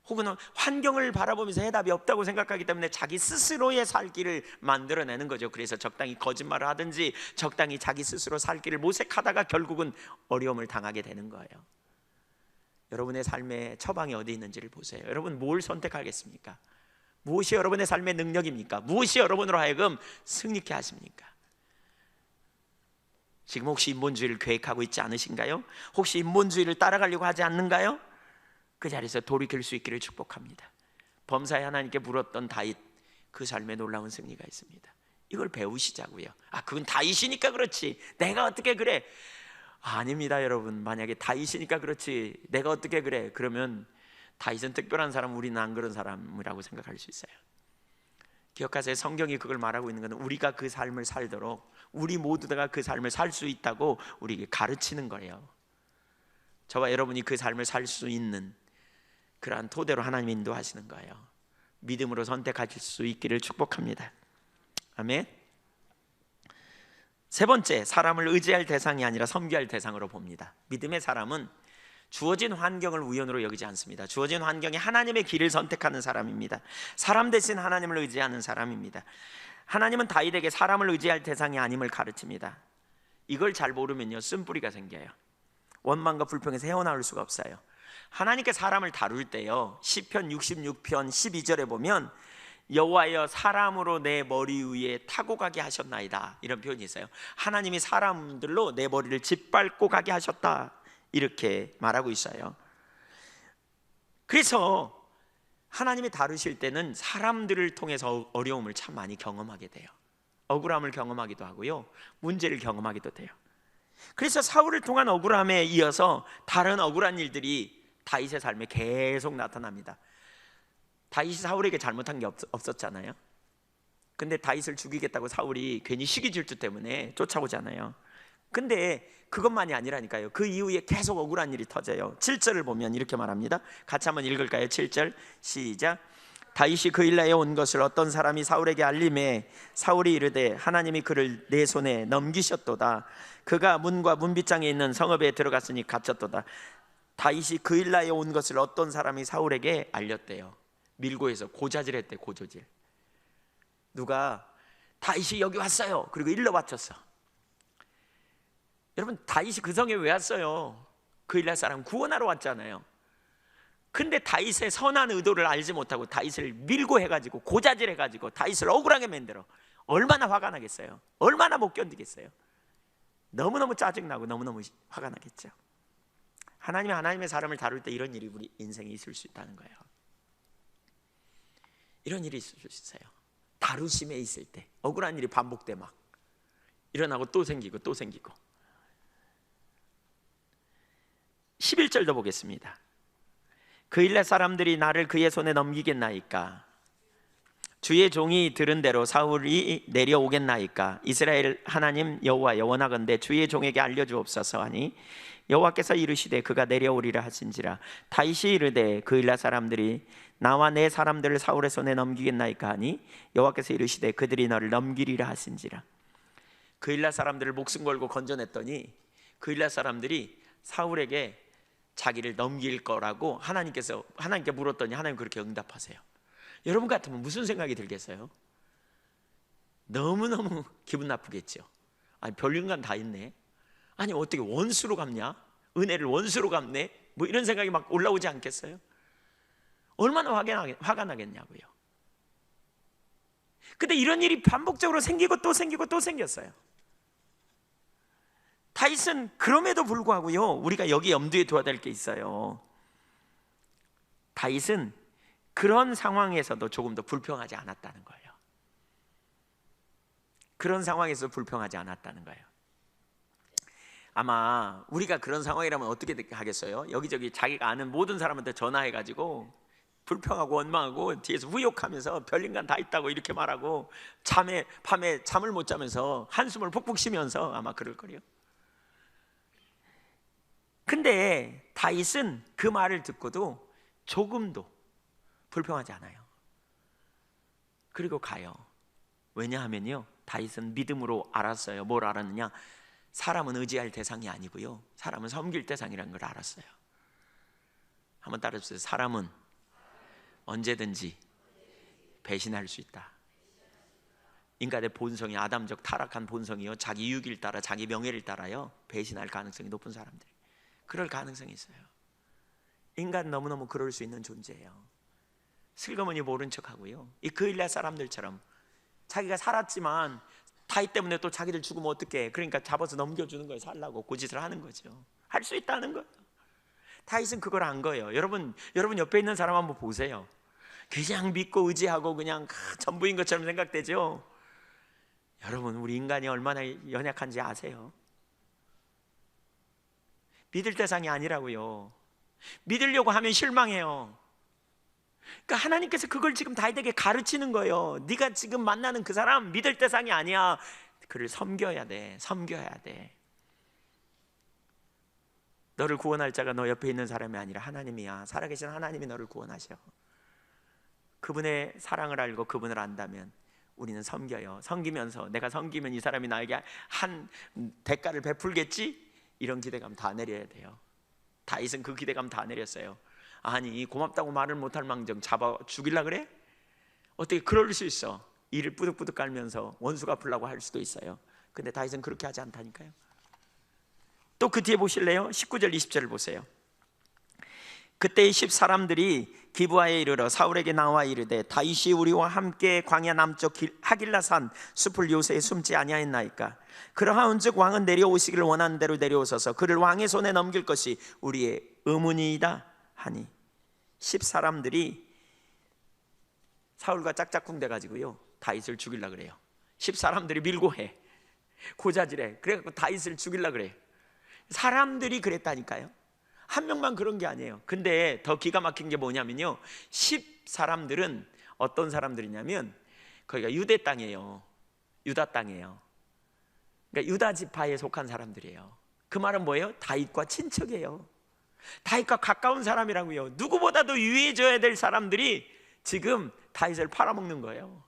혹은 환경을 바라보면서 해답이 없다고 생각하기 때문에 자기 스스로의 살 길을 만들어내는 거죠. 그래서 적당히 거짓말을 하든지 적당히 자기 스스로 살 길을 모색하다가 결국은 어려움을 당하게 되는 거예요. 여러분의 삶의 처방이 어디 있는지를 보세요. 여러분 뭘 선택하겠습니까? 무엇이 여러분의 삶의 능력입니까? 무엇이 여러분으로 하여금 승리케 하십니까? 지금 혹시 인본주의를 계획하고 있지 않으신가요? 혹시 인본주의를 따라가려고 하지 않는가요? 그 자리에서 돌이킬 수 있기를 축복합니다. 범사에 하나님께 물었던 다윗, 그 삶에 놀라운 승리가 있습니다. 이걸 배우시자고요. 그건 다윗이니까 그렇지 내가 어떻게 그래? 아닙니다 여러분. 만약에 다윗이니까 그렇지 내가 어떻게 그래? 그러면 다윗은 특별한 사람, 우리는 안 그런 사람이라고 생각할 수 있어요. 기억하세요. 성경이 그걸 말하고 있는 것은 우리가 그 삶을 살도록, 우리 모두가 그 삶을 살 수 있다고 우리에게 가르치는 거예요. 저와 여러분이 그 삶을 살 수 있는 그러한 토대로 하나님이 인도하시는 거예요. 믿음으로 선택하실 수 있기를 축복합니다. 아멘. 세 번째, 사람을 의지할 대상이 아니라 섬기할 대상으로 봅니다. 믿음의 사람은 주어진 환경을 우연으로 여기지 않습니다. 주어진 환경에 하나님의 길을 선택하는 사람입니다. 사람 대신 하나님을 의지하는 사람입니다. 하나님은 다윗에게 사람을 의지할 대상이 아님을 가르칩니다. 이걸 잘 모르면요 쓴뿌리가 생겨요. 원망과 불평에서 헤어나올 수가 없어요. 하나님께 사람을 다룰 때요, 시편 66편 12절에 보면 여호와여 사람으로 내 머리 위에 타고 가게 하셨나이다, 이런 표현이 있어요. 하나님이 사람들로 내 머리를 짓밟고 가게 하셨다, 이렇게 말하고 있어요. 그래서 하나님이 다루실 때는 사람들을 통해서 어려움을 참 많이 경험하게 돼요. 억울함을 경험하기도 하고요, 문제를 경험하기도 돼요. 그래서 사울을 통한 억울함에 이어서 다른 억울한 일들이 다윗의 삶에 계속 나타납니다. 다윗이 사울에게 잘못한 게 없었잖아요. 근데 다윗을 죽이겠다고 사울이 괜히 시기 질투 때문에 쫓아오잖아요. 근데 그것만이 아니라니까요. 그 이후에 계속 억울한 일이 터져요. 7절을 보면 이렇게 말합니다. 같이 한번 읽을까요? 7절 시작. 다윗이 그 일나에 온 것을 어떤 사람이 사울에게 알림해 사울이 이르되 하나님이 그를 내 손에 넘기셨도다. 그가 문과 문빗장에 있는 성읍에 들어갔으니 갇혔도다. 다윗이 그 일나에 온 것을 어떤 사람이 사울에게 알렸대요. 밀고에서 고자질했대. 고조질. 누가 다윗이 여기 왔어요. 그리고 일러 바쳤어. 여러분 다윗이 그 성에 왜 왔어요? 그 일날 사람 구원하러 왔잖아요. 근데 다윗의 선한 의도를 알지 못하고 다윗을 밀고 해가지고 고자질해가지고 다윗을 억울하게 만들어. 얼마나 화가 나겠어요? 얼마나 못 견디겠어요? 너무너무 짜증나고 너무너무 화가 나겠죠. 하나님이 하나님의 사람을 다룰 때 이런 일이 우리 인생에 있을 수 있다는 거예요. 이런 일이 있을 수 있어요. 다루심에 있을 때 억울한 일이 반복돼 막 일어나고 또 생기고 또 생기고. 11절도 보겠습니다. 그 일날 사람들이 나를 그의 손에 넘기겠나이까? 주의 종이 들은 대로 사울이 내려오겠나이까? 이스라엘 하나님 여호와 원하건대 주의 종에게 알려주옵소서 하니 여호와께서 이르시되 그가 내려오리라 하신지라. 다윗이 이르되 그 일날 사람들이 나와 내 사람들을 사울의 손에 넘기겠나이까 하니 여호와께서 이르시되 그들이 너를 넘기리라 하신지라. 그 일날 사람들을 목숨 걸고 건져냈더니 그 일날 사람들이 사울에게 자기를 넘길 거라고 하나님께 물었더니 하나님 그렇게 응답하세요. 여러분 같으면 무슨 생각이 들겠어요? 너무너무 기분 나쁘겠죠. 아니 별일간 다 있네. 아니 어떻게 원수로 갚냐? 은혜를 원수로 갚네? 뭐 이런 생각이 막 올라오지 않겠어요? 얼마나 화가 나겠냐고요. 근데 이런 일이 반복적으로 생기고 또 생기고 또 생겼어요. 다윗은 그럼에도 불구하고요, 우리가 여기 염두에 둬야 될 게 있어요. 다윗은 그런 상황에서도 조금 더 불평하지 않았다는 거예요. 그런 상황에서 불평하지 않았다는 거예요. 아마 우리가 그런 상황이라면 어떻게 하겠어요? 여기저기 자기가 아는 모든 사람한테 전화해가지고 불평하고 원망하고 뒤에서 후욕하면서 별인간 다 있다고 이렇게 말하고 밤에 잠을 못 자면서 한숨을 푹푹 쉬면서 아마 그럴 거래요. 근데 다윗은 그 말을 듣고도 조금도 불평하지 않아요. 그리고 가요. 왜냐하면요, 다윗은 믿음으로 알았어요. 뭘 알았느냐? 사람은 의지할 대상이 아니고요, 사람은 섬길 대상이라는 걸 알았어요. 한번 따라해주세요. 사람은 언제든지 배신할 수 있다. 인간의 본성이, 아담적 타락한 본성이요, 자기 이익을 따라 자기 명예를 따라요 배신할 가능성이 높은 사람들, 그럴 가능성이 있어요. 인간 너무너무 그럴 수 있는 존재예요. 슬그머니 모른 척하고요, 이 그일랴 사람들처럼 자기가 살았지만 다윗 때문에 또 자기들 죽으면 어떡해, 그러니까 잡아서 넘겨주는 거예요. 살라고 고짓을 하는 거죠. 할 수 있다는 거예요. 다윗은 그걸 안 거예요. 여러분 옆에 있는 사람 한번 보세요. 그냥 믿고 의지하고 그냥 전부인 것처럼 생각되죠. 여러분, 우리 인간이 얼마나 연약한지 아세요? 믿을 대상이 아니라고요. 믿으려고 하면 실망해요. 그러니까 하나님께서 그걸 지금 다윗에게 가르치는 거예요. 네가 지금 만나는 그 사람 믿을 대상이 아니야. 그를 섬겨야 돼. 섬겨야 돼. 너를 구원할 자가 너 옆에 있는 사람이 아니라 하나님이야. 살아계신 하나님이 너를 구원하셔. 그분의 사랑을 알고 그분을 안다면 우리는 섬겨요. 섬기면서 내가 섬기면 이 사람이 나에게 한 대가를 베풀겠지? 이런 기대감 다 내려야 돼요. 다윗은 그 기대감 다 내렸어요. 아니, 고맙다고 말을 못할 망정 잡아 죽이려 그래? 어떻게 그럴 수 있어? 이를 뿌득뿌득 깔면서 원수 갚으려고 할 수도 있어요. 근데 다윗은 그렇게 하지 않다니까요. 또 그 뒤에 보실래요? 19절 20절을 보세요. 그때 이 10사람들이 기브아에 이르러 사울에게 나와 이르되 다윗이 우리와 함께 광야 남쪽 하길라산 숲을 요새에 숨지 아니하였나이까? 그러하온즉 왕은 내려오시기를 원하는 대로 내려오소서. 그를 왕의 손에 넘길 것이 우리의 의문이다 하니, 10사람들이 사울과 짝짝꿍 돼가지고요 다윗을 죽이려 그래요. 10사람들이 밀고 해, 고자질해. 그래갖고 다윗을 죽이려 그래요. 사람들이 그랬다니까요. 한 명만 그런 게 아니에요. 근데 더 기가 막힌 게 뭐냐면요, 10사람들은 어떤 사람들이냐면 거기가 유대 땅이에요. 유다 땅이에요. 그러니까 유다 지파에 속한 사람들이에요. 그 말은 뭐예요? 다윗과 친척이에요. 다윗과 가까운 사람이라고요. 누구보다도 유해져야 될 사람들이 지금 다윗을 팔아먹는 거예요.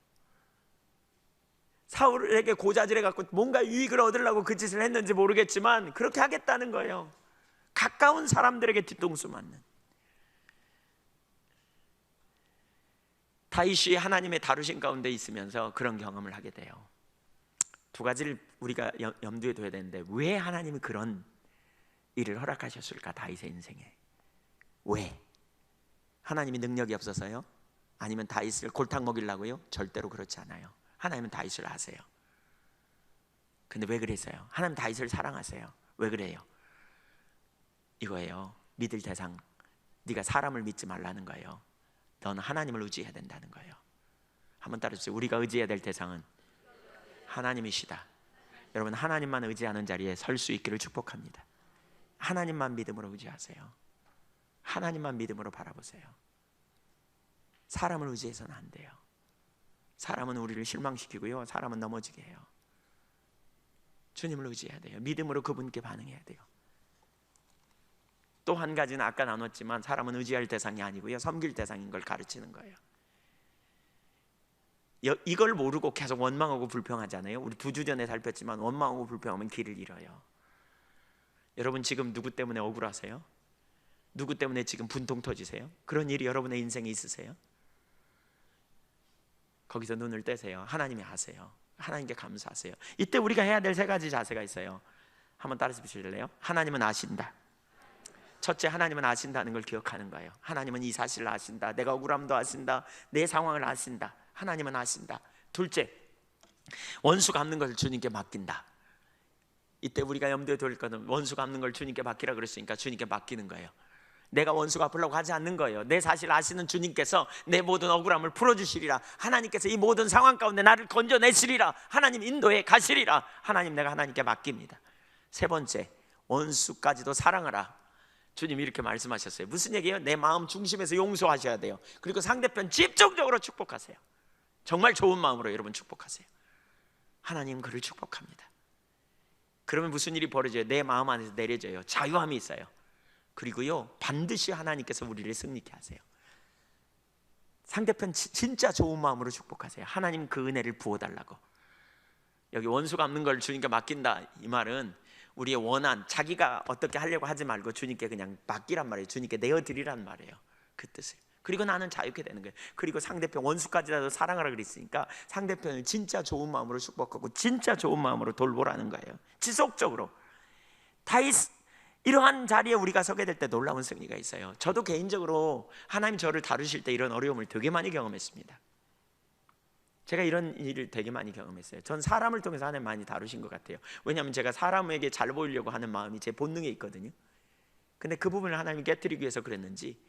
사울에게 고자질해 갖고 뭔가 유익을 얻으려고 그 짓을 했는지 모르겠지만 그렇게 하겠다는 거예요. 가까운 사람들에게 뒤통수 맞는. 다윗이 하나님의 다루신 가운데 있으면서 그런 경험을 하게 돼요. 두 가지를 우리가 염두에 둬야 되는데, 왜 하나님이 그런 일을 허락하셨을까? 다윗의 인생에 왜? 하나님이 능력이 없어서요? 아니면 다윗을 골탕 먹이려고요? 절대로 그렇지 않아요. 하나님은 다윗을 아세요. 근데 왜 그랬어요? 하나님 다윗을 사랑하세요. 왜 그래요? 이거예요. 믿을 대상, 네가 사람을 믿지 말라는 거예요. 넌 하나님을 의지해야 된다는 거예요. 한번 따라주세요. 우리가 의지해야 될 대상은 하나님이시다. 여러분, 하나님만 의지하는 자리에 설 수 있기를 축복합니다. 하나님만 믿음으로 의지하세요. 하나님만 믿음으로 바라보세요. 사람을 의지해서는 안 돼요. 사람은 우리를 실망시키고요, 사람은 넘어지게 해요. 주님을 의지해야 돼요. 믿음으로 그분께 반응해야 돼요. 또 한 가지는 아까 나눴지만 사람은 의지할 대상이 아니고요, 섬길 대상인 걸 가르치는 거예요. 이걸 모르고 계속 원망하고 불평하잖아요. 우리 2주 전에 살폈지만 원망하고 불평하면 길을 잃어요. 여러분, 지금 누구 때문에 억울하세요? 누구 때문에 지금 분통 터지세요? 그런 일이 여러분의 인생에 있으세요? 거기서 눈을 떼세요. 하나님이 아세요. 하나님께 감사하세요. 이때 우리가 해야 될 3가지 자세가 있어요. 한번 따라서 보실래요? 하나님은 아신다. 첫째, 하나님은 아신다는 걸 기억하는 거예요. 하나님은 이 사실을 아신다. 내가 억울함도 아신다. 내 상황을 아신다. 하나님은 아신다. 둘째, 원수 갚는 것을 주님께 맡긴다. 이때 우리가 염두에 둘 것은 원수 갚는 걸 주님께 맡기라 그랬으니까 주님께 맡기는 거예요. 내가 원수 갚으려고 하지 않는 거예요. 내 사실 아시는 주님께서 내 모든 억울함을 풀어주시리라. 하나님께서 이 모든 상황 가운데 나를 건져내시리라. 하나님 인도해 가시리라. 하나님, 내가 하나님께 맡깁니다. 세 번째, 원수까지도 사랑하라. 주님이 이렇게 말씀하셨어요. 무슨 얘기예요? 내 마음 중심에서 용서하셔야 돼요. 그리고 상대편 집중적으로 축복하세요. 정말 좋은 마음으로 여러분 축복하세요. 하나님 그를 축복합니다. 그러면 무슨 일이 벌어져요? 내 마음 안에서 내려져요. 자유함이 있어요. 그리고요, 반드시 하나님께서 우리를 승리케 하세요. 상대편 진짜 좋은 마음으로 축복하세요. 하나님 그 은혜를 부어달라고. 여기 원수 갚는 걸 주님께 맡긴다, 이 말은 우리의 원한, 자기가 어떻게 하려고 하지 말고 주님께 그냥 맡기란 말이에요. 주님께 내어드리란 말이에요. 그 뜻을. 그리고 나는 자유케 되는 거예요. 그리고 상대편 원수까지라도 사랑하라 그랬으니까 상대편을 진짜 좋은 마음으로 축복하고 진짜 좋은 마음으로 돌보라는 거예요. 지속적으로. 다윗, 이러한 자리에 우리가 서게 될 때 놀라운 승리가 있어요. 저도 개인적으로 하나님 저를 다루실 때 이런 어려움을 되게 많이 경험했습니다. 제가 이런 일을 되게 많이 경험했어요. 전 사람을 통해서 하나님 많이 다루신 것 같아요. 왜냐하면 제가 사람에게 잘 보이려고 하는 마음이 제 본능에 있거든요. 근데 그 부분을 하나님이 깨뜨리기 위해서 그랬는지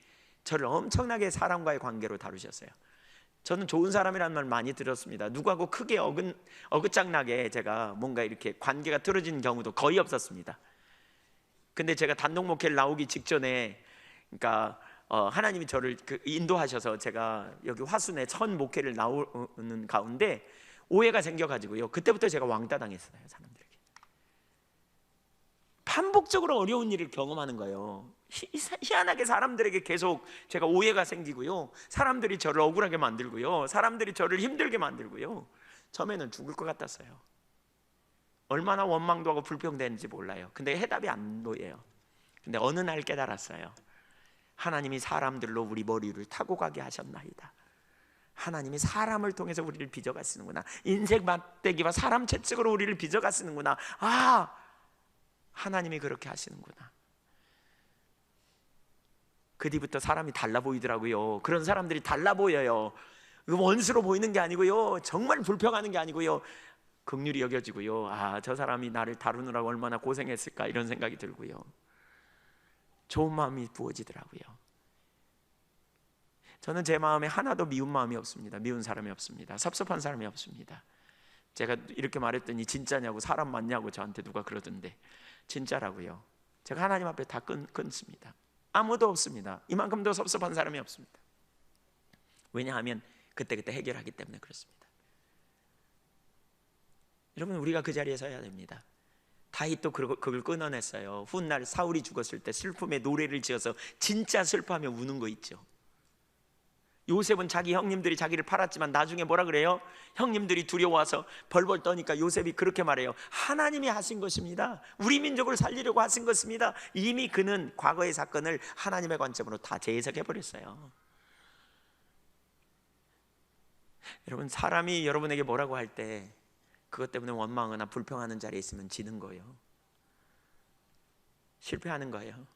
저를 엄청나게 사람과의 관계로 다루셨어요. 저는 좋은 사람이라는 말 많이 들었습니다. 누구하고 크게 어긋장나게 제가 뭔가 이렇게 관계가 틀어진 경우도 거의 없었습니다. 근데 제가 단독 목회를 나오기 직전에, 그러니까 하나님이 저를 인도하셔서 제가 여기 화순에 첫 목회를 나오는 가운데 오해가 생겨가지고요, 그때부터 제가 왕따 당했어요. 사람들에게 반복적으로 어려운 일을 경험하는 거예요. 희한하게 사람들에게 계속 제가 오해가 생기고요, 사람들이 저를 억울하게 만들고요, 사람들이 저를 힘들게 만들고요. 처음에는 죽을 것 같았어요. 얼마나 원망도 하고 불평되는지 몰라요. 근데 해답이 안 보여요. 근데 어느 날 깨달았어요. 하나님이 사람들로 우리 머리를 타고 가게 하셨나이다. 하나님이 사람을 통해서 우리를 빚어가시는구나. 인생 맞대기와 사람 채찍으로 우리를 빚어가시는구나. 아, 하나님이 그렇게 하시는구나. 그 뒤부터 사람이 달라 보이더라고요. 그런 사람들이 달라 보여요. 원수로 보이는 게 아니고요, 정말 불평하는 게 아니고요, 긍휼히 여겨지고요. 아, 저 사람이 나를 다루느라고 얼마나 고생했을까, 이런 생각이 들고요, 좋은 마음이 부어지더라고요. 저는 제 마음에 하나도 미운 마음이 없습니다. 미운 사람이 없습니다. 섭섭한 사람이 없습니다. 제가 이렇게 말했더니 진짜냐고, 사람 맞냐고 저한테 누가 그러던데 진짜라고요. 제가 하나님 앞에 다 끊습니다. 아무도 없습니다. 이만큼도 섭섭한 사람이 없습니다. 왜냐하면 그때그때 해결하기 때문에 그렇습니다. 여러분, 우리가 그 자리에 서야 됩니다. 다윗도 그걸 끊어냈어요. 훗날 사울이 죽었을 때 슬픔의 노래를 지어서 진짜 슬퍼하며 우는 거 있죠. 요셉은 자기 형님들이 자기를 팔았지만 나중에 뭐라 그래요? 형님들이 두려워서 벌벌 떠니까 요셉이 그렇게 말해요. 하나님이 하신 것입니다. 우리 민족을 살리려고 하신 것입니다. 이미 그는 과거의 사건을 하나님의 관점으로 다 재해석해 버렸어요. 여러분, 사람이 여러분에게 뭐라고 할 때 그것 때문에 원망하거나 불평하는 자리에 있으면 지는 거예요. 실패하는 거예요.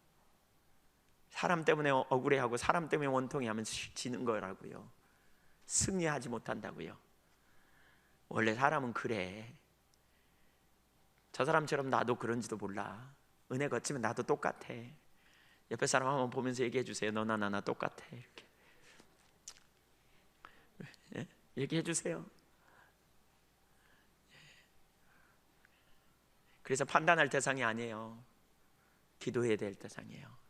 사람 때문에 억울해하고 사람 때문에 원통해하면 지는 거라고요. 승리하지 못한다고요. 원래 사람은 그래. 저 사람처럼 나도 그런지도 몰라. 은혜 거치면 나도 똑같아. 옆에 사람 한번 보면서 얘기해 주세요. 너나 나나 똑같아. 이렇게 얘기해 주세요. 그래서 판단할 대상이 아니에요. 기도해야 될 대상이에요.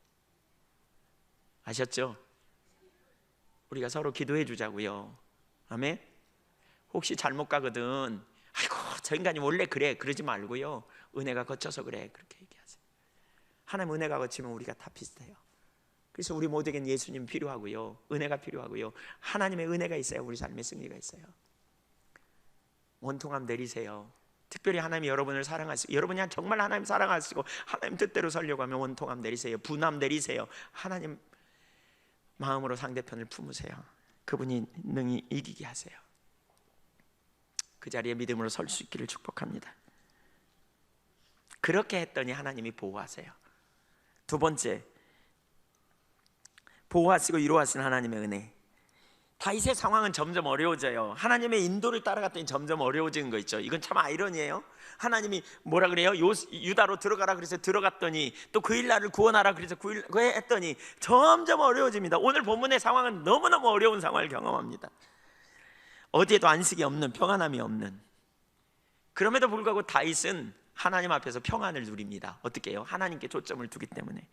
아셨죠? 우리가 서로 기도해 주자고요. 아멘. 혹시 잘못 가거든, 아이고 저 인간이 원래 그래, 그러지 말고요, 은혜가 거쳐서 그래, 그렇게 얘기하세요. 하나님 은혜가 거치면 우리가 다 비슷해요. 그래서 우리 모두에겐 예수님 필요하고요, 은혜가 필요하고요, 하나님의 은혜가 있어야 우리 삶의 승리가 있어요. 원통함 내리세요. 특별히 하나님이 여러분을 사랑하시고, 여러분이 정말 하나님 사랑하시고 하나님 뜻대로 살려고 하면 원통함 내리세요. 분함 내리세요. 하나님 마음으로 상대편을 품으세요. 그분이 능히 이기게 하세요. 그 자리에 믿음으로 설 수 있기를 축복합니다. 그렇게 했더니 하나님이 보호하세요. 두 번째, 보호하시고 위로하시는 하나님의 은혜. 다윗의 상황은 점점 어려워져요. 하나님의 인도를 따라갔더니 점점 어려워지는 거 있죠. 이건 참 아이러니예요. 하나님이 뭐라 그래요? 유다로 들어가라 그래서 들어갔더니, 또 그 일 나를 구원하라 그래서 구했더니 점점 어려워집니다. 오늘 본문의 상황은 너무너무 어려운 상황을 경험합니다. 어디에도 안식이 없는, 평안함이 없는. 그럼에도 불구하고 다윗은 하나님 앞에서 평안을 누립니다. 어떻게 해요? 하나님께 초점을 두기 때문에.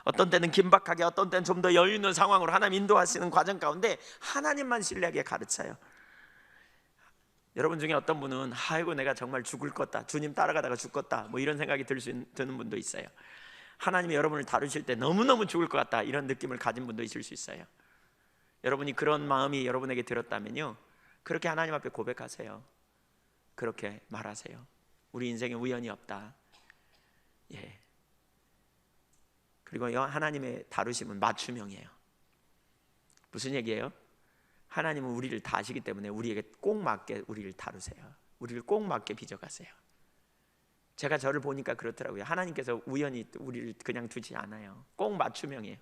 어떤 때는 긴박하게, 어떤 때는 좀 더 여유 있는 상황으로 하나님 인도하시는 과정 가운데 하나님만 신뢰하게 가르쳐요. 여러분 중에 어떤 분은 아이고 내가 정말 죽을 거다, 주님 따라가다가 죽겠다, 뭐 이런 생각이 드는 분도 있어요. 하나님이 여러분을 다루실 때 너무너무 죽을 것 같다, 이런 느낌을 가진 분도 있을 수 있어요. 여러분이 그런 마음이 여러분에게 들었다면요, 그렇게 하나님 앞에 고백하세요. 그렇게 말하세요. 우리 인생에 우연이 없다. 예. 그리고 하나님의 다루심은 맞춤형이에요. 무슨 얘기예요? 하나님은 우리를 다 아시기 때문에 우리에게 꼭 맞게 우리를 다루세요. 우리를 꼭 맞게 빚어가세요. 제가 저를 보니까 그렇더라고요. 하나님께서 우연히 우리를 그냥 두지 않아요. 꼭 맞춤형이에요.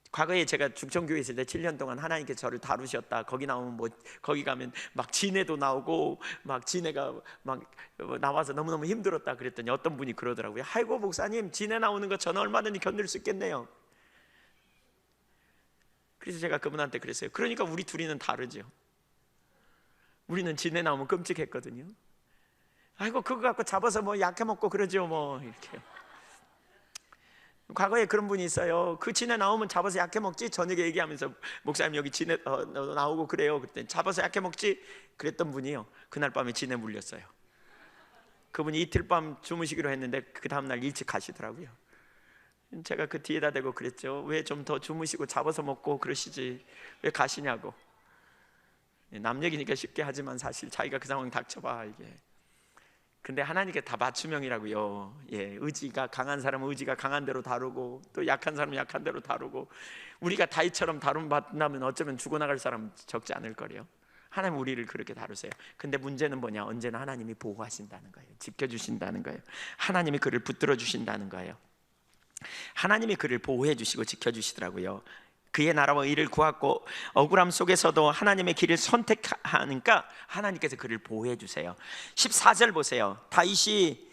과거에 제가 중천교회 있을 때 7년 동안 하나님께서 저를 다루셨다. 거기 나오면 뭐 거기 가면 막 진해도 나오고 막 진해가 막 나와서 너무너무 힘들었다 그랬더니 어떤 분이 그러더라고요. 아이고 목사님, 진해 나오는 거 저는 얼마든지 견딜 수 있겠네요. 그래서 제가 그분한테 그랬어요. 그러니까 우리 둘이는 다르죠. 우리는 진해 나오면 끔찍했거든요. 아이고 그거 갖고 잡아서 뭐 약해 먹고 그러죠 뭐 이렇게. 과거에 그런 분이 있어요. 그 진해 나오면 잡아서 약해 먹지. 저녁에 얘기하면서 목사님 여기 진해 나오고 그래요. 그랬더니 잡아서 약해 먹지 그랬던 분이요, 그날 밤에 진해 물렸어요. 그분이 이틀 밤 주무시기로 했는데 그 다음날 일찍 가시더라고요. 제가 그 뒤에다 대고 그랬죠. 왜 좀 더 주무시고 잡아서 먹고 그러시지 왜 가시냐고. 남 얘기니까 쉽게 하지만 사실 자기가 그 상황 닥쳐봐 이게. 근데 하나님께 다 맞춤형이라고요. 예, 의지가 강한 사람은 의지가 강한 대로 다루고 또 약한 사람은 약한 대로 다루고, 우리가 다윗처럼 다룸 받는다면 어쩌면 죽어나갈 사람 적지 않을 거래요. 하나님 우리를 그렇게 다루세요. 근데 문제는 뭐냐? 언제나 하나님이 보호하신다는 거예요. 지켜주신다는 거예요. 하나님이 그를 붙들어 주신다는 거예요. 하나님이 그를 보호해 주시고 지켜주시더라고요. 그의 나라와 의를 구하고 억울함 속에서도 하나님의 길을 선택하니까 하나님께서 그를 보호해 주세요. 14절 보세요. 다윗이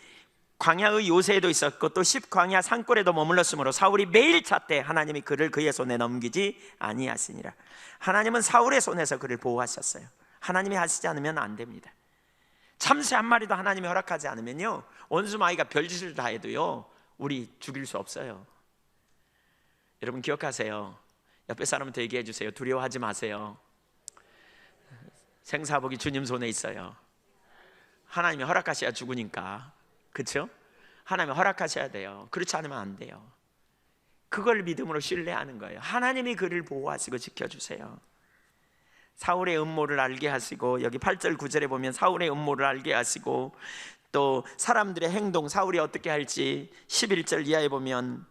광야의 요새에도 있었고 또 십광야 산골에도 머물렀으므로 사울이 매일 찾되 하나님이 그를 그의 손에 넘기지 아니하시니라. 하나님은 사울의 손에서 그를 보호하셨어요. 하나님이 하시지 않으면 안 됩니다. 참새 한 마리도 하나님이 허락하지 않으면요, 원수마귀가 별짓을 다 해도요 우리 죽일 수 없어요. 여러분 기억하세요. 옆에 사람한테 얘기해 주세요. 두려워하지 마세요. 생사복이 주님 손에 있어요. 하나님이 허락하셔야 죽으니까. 그렇죠? 하나님이 허락하셔야 돼요. 그렇지 않으면 안 돼요. 그걸 믿음으로 신뢰하는 거예요. 하나님이 그를 보호하시고 지켜주세요. 사울의 음모를 알게 하시고, 여기 8절 9절에 보면 사울의 음모를 알게 하시고, 또 사람들의 행동, 사울이 어떻게 할지 11절 이하에 보면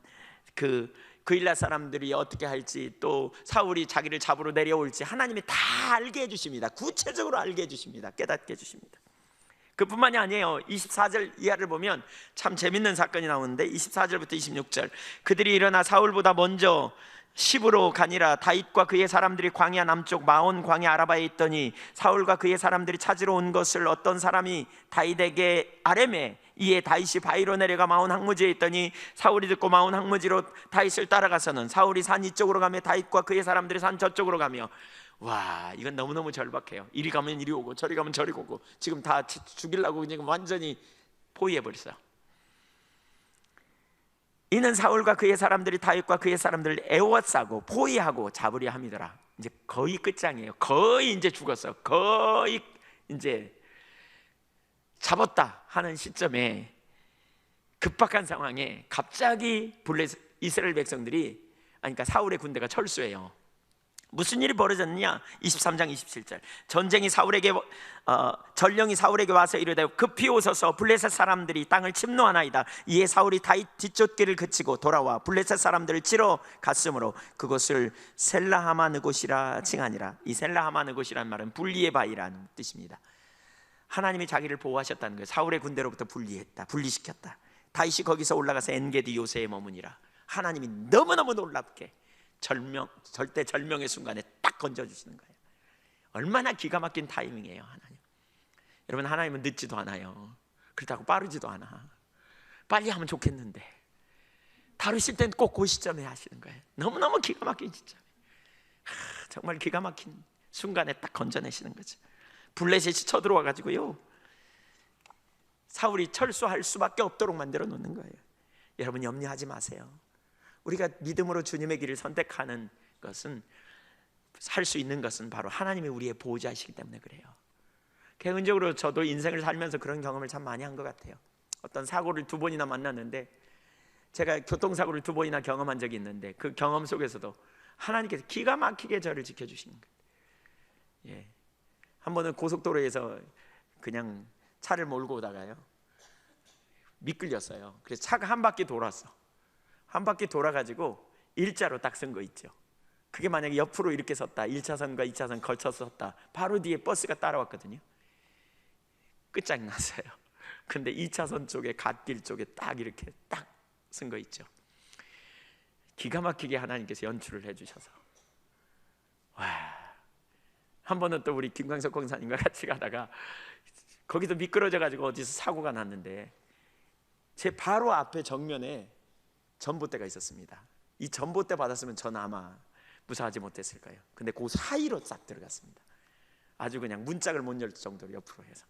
그 일라 사람들이 어떻게 할지, 또 사울이 자기를 잡으러 내려올지 하나님이 다 알게 해주십니다. 구체적으로 알게 해주십니다. 깨닫게 해주십니다. 그뿐만이 아니에요. 24절 이하를 보면 참 재밌는 사건이 나오는데 24절부터 26절, 그들이 일어나 사울보다 먼저 시브로 가니라. 다윗과 그의 사람들이 광야 남쪽 마온 광야 아라바에 있더니 사울과 그의 사람들이 찾으러 온 것을 어떤 사람이 다윗에게 아뢰매. 이에 다윗이 바위로 내려가 마온 항무지에 있더니 사울이 듣고 마온 항무지로 다윗을 따라가서는 사울이 산 이쪽으로 가며 다윗과 그의 사람들이 산 저쪽으로 가며. 와, 이건 너무너무 절박해요. 이리 가면 이리 오고 저리 가면 저리 오고 지금 다 죽이려고 그냥 완전히 포위해버렸어요. 이는 사울과 그의 사람들이 다윗과 그의 사람들을 애워싸고 포위하고 잡으려 함이더라. 이제 거의 끝장이에요. 거의 이제 죽었어요. 거의 이제 잡았다 하는 시점에, 급박한 상황에 갑자기 이스라엘 백성들이, 그러니까 사울의 군대가 철수해요. 무슨 일이 벌어졌느냐? 23장 27절, 전쟁이 사울에게 전령이 사울에게 와서 이르되 급히 오소서 블레셋 사람들이 땅을 침노하나이다. 이에 사울이 다윗 뒤쫓기를 그치고 돌아와 블레셋 사람들을 치러 갔으므로 그곳을 셀라하마느곳이라 칭하니라. 이 셀라하마느곳이라는 말은 분리의 바위라는 뜻입니다. 하나님이 자기를 보호하셨다는 거예요. 사울의 군대로부터 분리시켰다. 다윗이 거기서 올라가서 엔게디 요새에 머무니라. 하나님이 너무너무 놀랍게 절대 절명의 순간에 딱 건져주시는 거예요. 얼마나 기가 막힌 타이밍이에요 하나님. 여러분, 하나님은 늦지도 않아요. 그렇다고 빠르지도 않아. 빨리 하면 좋겠는데 다루실 땐 꼭 그 시점에 하시는 거예요. 너무너무 기가 막힌 시점에, 정말 기가 막힌 순간에 딱 건져내시는 거죠. 블레셋이 쳐들어와 가지고요, 사울이 철수할 수밖에 없도록 만들어 놓는 거예요. 여러분 염려하지 마세요. 우리가 믿음으로 주님의 길을 선택하는 것은, 살 수 있는 것은 바로 하나님이 우리의 보호자이시기 때문에 그래요. 개인적으로 저도 인생을 살면서 그런 경험을 참 많이 한 것 같아요. 어떤 사고를 2번이나 만났는데, 제가 교통사고를 2번이나 경험한 적이 있는데, 그 경험 속에서도 하나님께서 기가 막히게 저를 지켜주시는 거예요. 예. 한 번은 고속도로에서 그냥 차를 몰고 오다가요, 미끌렸어요. 그래서 차가 한 바퀴 돌았어. 한 바퀴 돌아가지고 일자로 딱 쓴 거 있죠. 그게 만약에 옆으로 이렇게 섰다, 1차선과 2차선 걸쳐서 섰다, 바로 뒤에 버스가 따라왔거든요. 끝장났어요. 근데 2차선 쪽에 갓길 쪽에 딱 이렇게 딱 쓴 거 있죠. 기가 막히게 하나님께서 연출을 해주셔서, 와. 한 번은 또 우리 김광석 권사님과 같이 가다가 거기도 미끄러져 가지고 어디서 사고가 났는데, 제 바로 앞에 정면에 전봇대가 있었습니다. 이 전봇대 받았으면 전 아마 무사하지 못했을 거예요. 근데 그 사이로 싹 들어갔습니다. 아주 그냥 문짝을 못 열 정도로 옆으로 해서,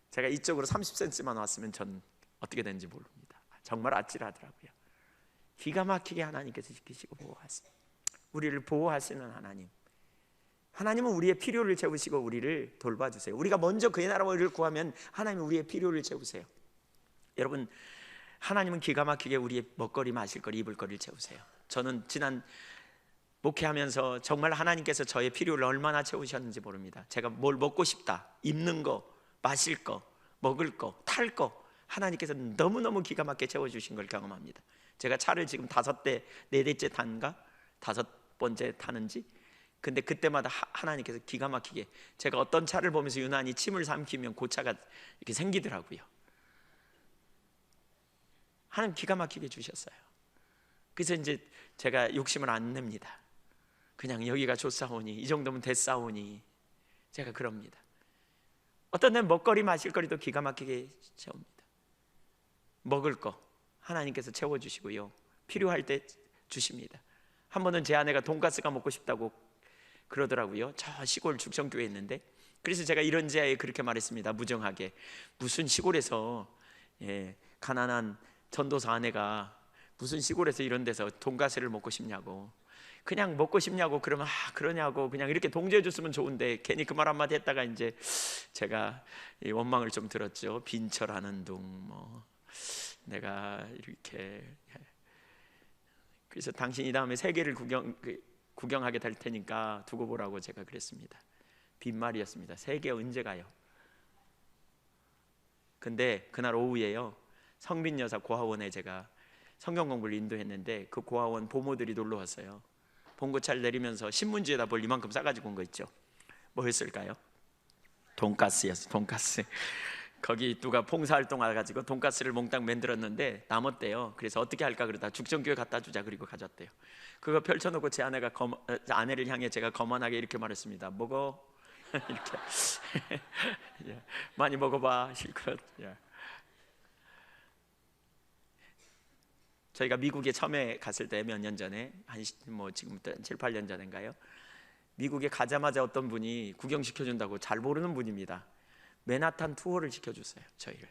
제가 이쪽으로 30cm만 왔으면 전 어떻게 되는지 모릅니다. 정말 아찔하더라고요. 기가 막히게 하나님께서 지키시고 보호하세요. 우리를 보호하시는 하나님, 하나님은 우리의 필요를 채우시고 우리를 돌봐주세요. 우리가 먼저 그의 나라와 의를 구하면 하나님은 우리의 필요를 채우세요. 여러분, 하나님은 기가 막히게 우리의 먹거리, 마실거리, 입을거리를 채우세요. 저는 지난 목회하면서 정말 하나님께서 저의 필요를 얼마나 채우셨는지 모릅니다. 제가 뭘 먹고 싶다, 입는 거, 마실 거, 먹을 거, 탈 거, 하나님께서 너무너무 기가 막히게 채워주신 걸 경험합니다. 제가 차를 지금 5대, 4대째 탄가? 5번째 타는지? 근데 그때마다 하나님께서 기가 막히게, 제가 어떤 차를 보면서 유난히 침을 삼키면 그 차가 이렇게 생기더라고요. 하나님 기가 막히게 주셨어요. 그래서 이제 제가 욕심을 안 냅니다. 그냥 여기가 좋사오니, 이 정도면 됐사오니, 제가 그럽니다. 어떤 데는 먹거리, 마실거리도 기가 막히게 채웁니다. 먹을 거 하나님께서 채워주시고요, 필요할 때 주십니다. 한 번은 제 아내가 돈가스가 먹고 싶다고 그러더라고요. 저 시골 죽성교회에 있는데, 그래서 제가 이런 제아에 그렇게 말했습니다. 무정하게, 무슨 시골에서 가난한 전도사 아내가 무슨 시골에서 이런 데서 돈가스를 먹고 싶냐고, 그냥 먹고 싶냐고 그러면 그러냐고 그냥 이렇게 동조해 줬으면 좋은데, 괜히 그 말 한마디 했다가 이제 제가 원망을 좀 들었죠. 빈철하는 둥, 뭐 내가 이렇게, 그래서 당신이 다음에 세계를 구경하게 될 테니까 두고 보라고 제가 그랬습니다. 빈말이었습니다. 세계 언제 가요? 근데 그날 오후에요, 성빈 여사 고아원에 제가 성경 공부를 인도했는데, 그 고아원 보모들이 놀러 왔어요. 봉고차를 내리면서 신문지에다 뭘 이만큼 싸가지고 온 거 있죠. 뭐였을까요? 돈가스였어. 돈가스. 거기 누가 봉사활동 와가지고 돈가스를 몽땅 만들었는데 남았대요. 그래서 어떻게 할까 그러다 죽전교회 갖다 주자, 그리고 가져왔대요. 그거 펼쳐놓고 제 아내를 향해 제가 거만하게 이렇게 말했습니다. 먹어. 이렇게 예. 많이 먹어봐, 실컷. 예. 저희가 미국에 처음에 갔을 때 몇 년 전에, 지금부터 7, 8년 전인가요? 미국에 가자마자 어떤 분이 구경시켜준다고, 잘 모르는 분입니다, 맨하탄 투어를 시켜줬어요. 저희를